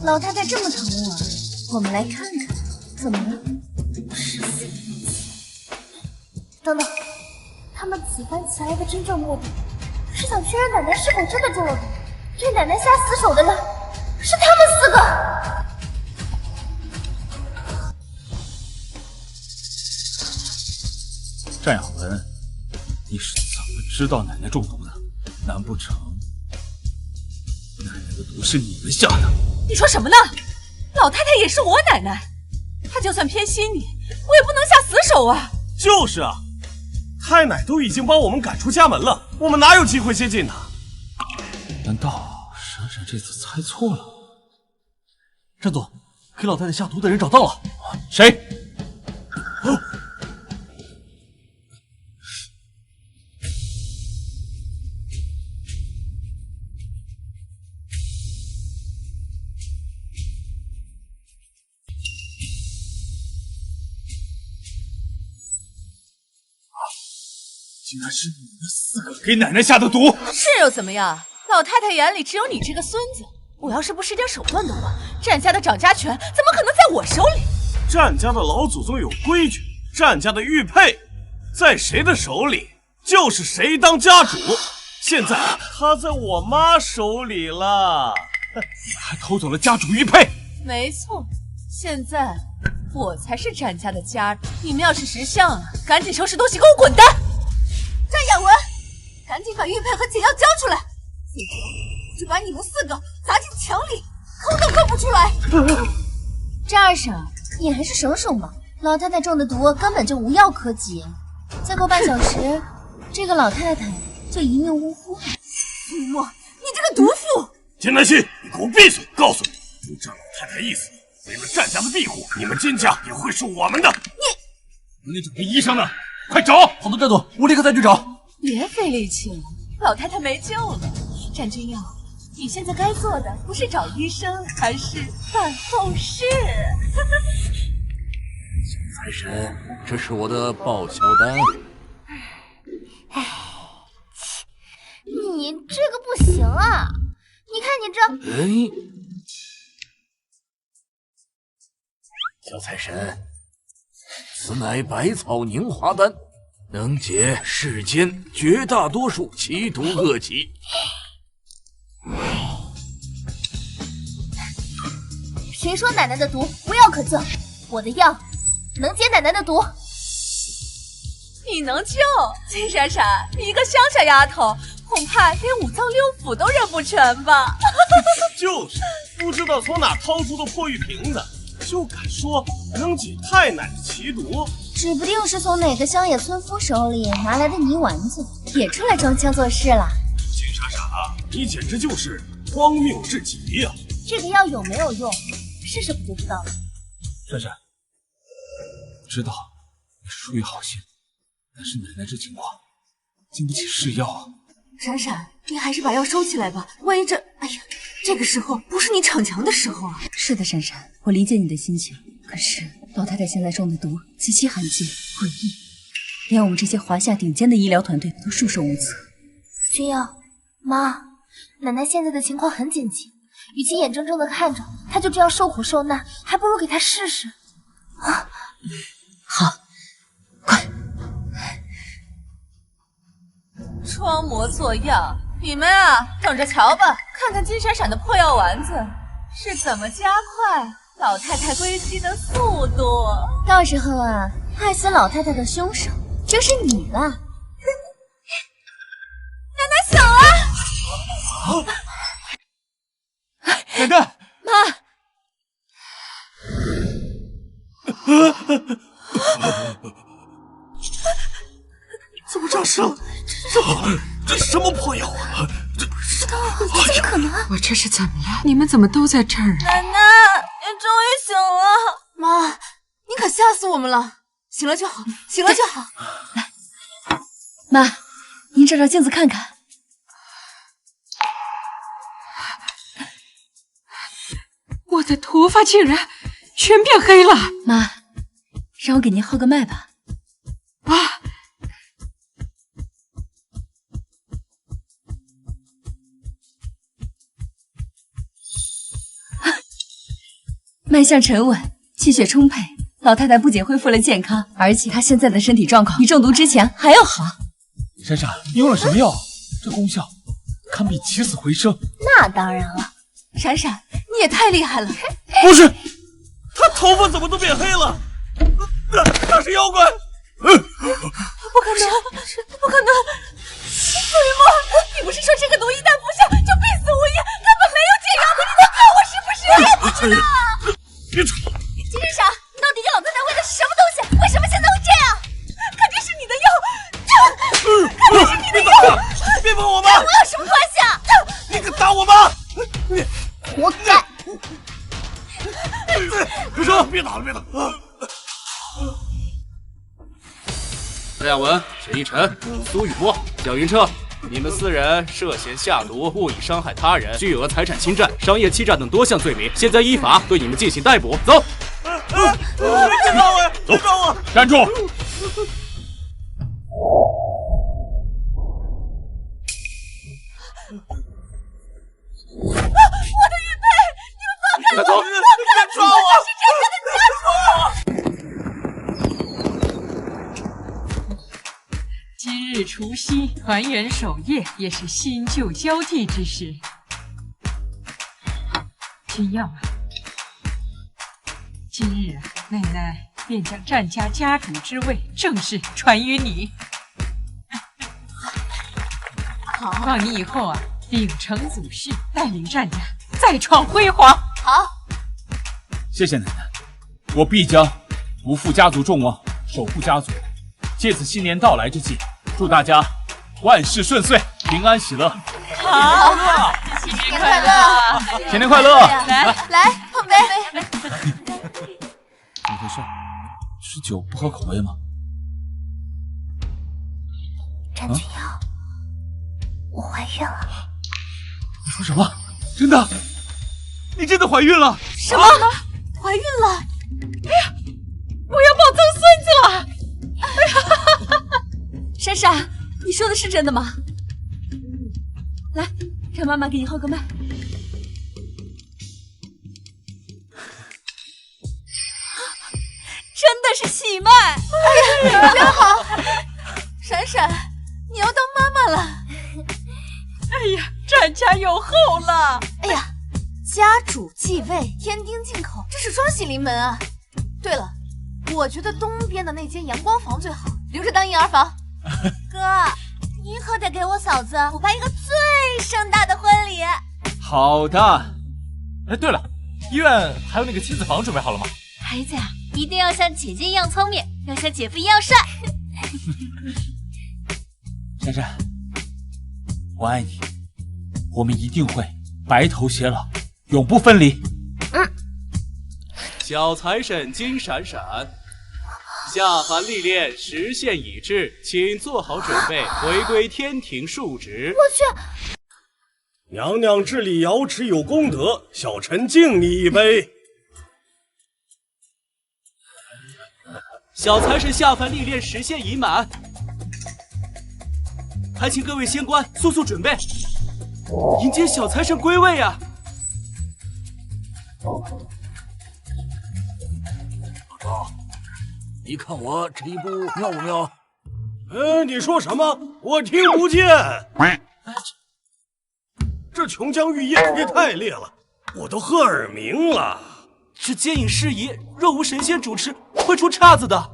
老太太这么疼我，我们来看看，怎么了？等等，他们此番前来的真正目的，是想确认奶奶是否真的中了毒。对奶奶下死手的人，是他们4个。战雅文，你是怎么知道奶奶中毒的？难不成奶奶的毒是你们下的？你说什么呢？老太太也是我奶奶，她就算偏心你，我也不能下死手啊！就是啊，太奶都已经把我们赶出家门了，我们哪有机会接近她？难道闪闪这次猜错了？战总，给老太太下毒的人找到了。谁？竟然是你们4个给奶奶下的毒！是又怎么样？老太太眼里只有你这个孙子。我要是不使点手段的话，战家的掌家权怎么可能在我手里？战家的老祖宗有规矩，战家的玉佩在谁的手里，就是谁当家主。现在他在我妈手里了，你们还偷走了家主玉佩。没错，现在我才是战家的家主。你们要是识相啊，赶紧收拾东西给我滚蛋！战雅文，赶紧把玉佩和解药交出来，否则就把你们4个砸进墙里，抠都抠不出来。战二婶，你还是省省吧，老太太中的毒根本就无药可解，再过半小时，这个老太太就一命呜呼了。雨墨，你这个毒妇！金南希，你给我闭嘴！告诉你，就这老太太意思，为了战家的庇护，你们金家也会是我们的。你找个医生呢？快找！好的，战总，我立刻再去找。别费力气了，老太太没救了。战君耀，你现在该做的不是找医生，而是办后事。财神，这是我的报销单。你这个不行啊！你看你这……小财神，此乃百草凝华丹，能解世间绝大多数奇毒恶疾。谁说奶奶的毒无药可救？我的药能解奶奶的毒。你能救？金闪闪，你一个乡下丫头，恐怕连5脏6腑都认不全吧？就是，不知道从哪掏出的破玉瓶子，就敢说能解太奶的奇毒？指不定是从哪个乡野村夫手里拿来的泥丸子，也出来装腔作势了。金闪闪啊，你简直就是荒谬至极呀！这个药有没有用，试试不就知道了。闪闪，知道你是出于好心，但是奶奶这情况经不起试药啊。闪闪，你还是把药收起来吧，万一这……哎呀，这个时候不是你逞强的时候啊！是的，闪闪，我理解你的心情。可是老太太现在中的毒极其罕见、诡异，连我们这些华夏顶尖的医疗团队都束手无策。君瑶，妈，奶奶现在的情况很紧急，与其眼睁睁的看着她就这样受苦受难，还不如给她试试。啊，好，装模作样，你们啊，等着瞧吧，看看金闪闪的破药丸子是怎么加快老太太归西的速度。到时候啊，害死老太太的凶手就是你了。奶奶醒了！奶奶，妈。怎么诈尸了？这什么破药啊！不知道，怎么可能？我这是怎么了？你们怎么都在这儿啊？奶奶，你终于醒了！妈，你可吓死我们了！醒了就好，醒了就好。来，妈，您照照镜子看看。我的头发竟然全变黑了！妈，让我给您号个脉吧。啊！脉象沉稳，气血充沛，老太太不仅恢复了健康，而且她现在的身体状况比中毒之前还要好。闪闪，你用了什么药？这功效堪比起死回生。那当然了，闪闪，你也太厉害了！不是，他头发怎么都变黑了？那是妖怪！不可能，不可能！苏雨墨，你不是说这个毒一旦服下就必死无疑，根本没有解药的？你在骗我是不是？我不知道。别吵！金闪闪，到底给老太太喂的是什么东西？为什么现在会这样？肯定是你的药，肯定是你的药！别碰我妈！跟我有什么关系啊？你敢打我妈！你活该！住手！别打了，别打！任亚文、沈一晨、苏雨墨、蒋云彻，你们4人涉嫌下毒、故意伤害他人、巨额财产侵占、商业欺诈等多项罪名，现在依法对你们进行逮捕。走。别抓我！别抓我！站住！我的玉佩，你们放开我！走！别抓我！是这样的家属。今日除夕，团圆守夜，也是新旧交替之时。君耀啊，今日啊，奶奶便将战家家主之位正式传于你。好，望你以后啊，秉承祖训，带领战家再创辉煌。好，谢谢奶奶，我必将不负家族众望，守护家族。借此新年到来之际，祝大家万事顺遂，平安喜乐。好，新年快乐！新年快乐！来碰杯。怎么回事？是酒不合口味吗？战君瑶，我怀孕了。你说什么？真的？你真的怀孕了？什么？怀孕了？哎呀，我要抱曾孙子了！哎呀，闪闪，你说的是真的吗？来，让妈妈给你号个脉。真的是喜脉！哎呀，真好！闪闪，你要当妈妈了！哎呀，战家有后了！哎呀，家主继位，天丁进口，这是双喜临门啊！对了，我觉得东边的那间阳光房最好，留着当婴儿房。哥，你可得给我嫂子补办一个最盛大的婚礼。好的。哎，对了，医院还有那个亲子房准备好了吗？孩子呀，一定要像姐姐一样聪明，要像姐夫一样帅。珊珊，我爱你，我们一定会白头偕老，永不分离。小财神金闪闪，下凡历练时限已至，请做好准备，回归天庭述职。我去！娘娘治理瑶池有功德，小臣敬你一杯。小财神下凡历练时限已满，还请各位仙官速速准备，迎接小财神归位啊！老赵，你看我这一步妙不妙？你说什么？我听不见。这琼浆玉液也太烈了，我都喝耳鸣了。这接引事宜若无神仙主持，会出岔子的。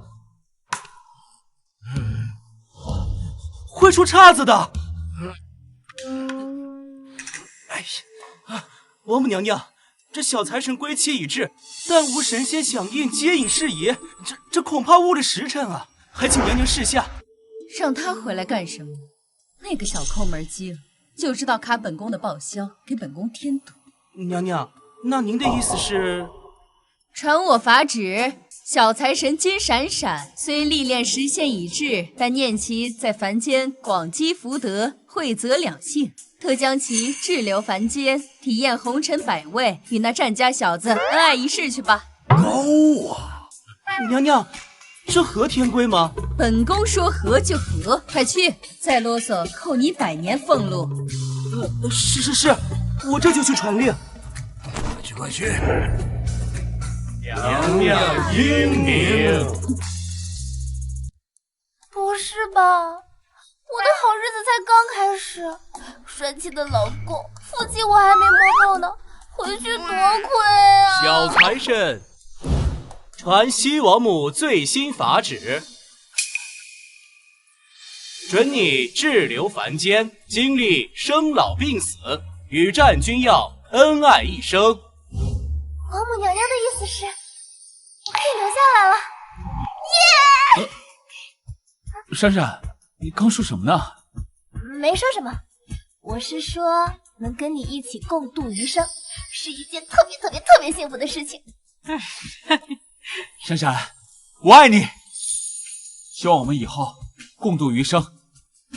会出岔子的。哎呀，王母娘娘，这小财神归期已至，但无神仙响应接引事宜，这恐怕误了时辰啊！还请娘娘示下。让他回来干什么？那个小抠门鸡了，就知道卡本宫的报销，给本宫添堵。娘娘，那您的意思是？传我法旨，小财神金闪闪虽历练时限已至，但念其在凡间广积福德，惠泽两性，特将其滞留凡间，体验红尘百味，与那战家小子恩爱一世去吧。高啊！娘娘，这合天规吗？本宫说合就合，快去！再啰嗦，扣你100年俸禄。是，我这就去传令。快去！娘娘英明。不是吧？我的好日子才刚开始，帅气的老公，腹肌我还没摸够呢，回去多亏啊！小财神，传西王母最新法旨，准你滞留凡间，经历生老病死，与战君耀，恩爱一生。王母娘娘的意思是，我可以留下来了。耶！珊珊，你刚说什么呢？没说什么，我是说能跟你一起共度余生，是一件特别幸福的事情。珊珊，我爱你，希望我们以后共度余生，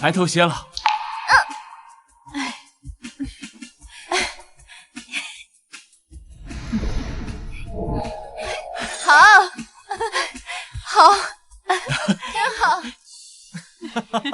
白头偕老，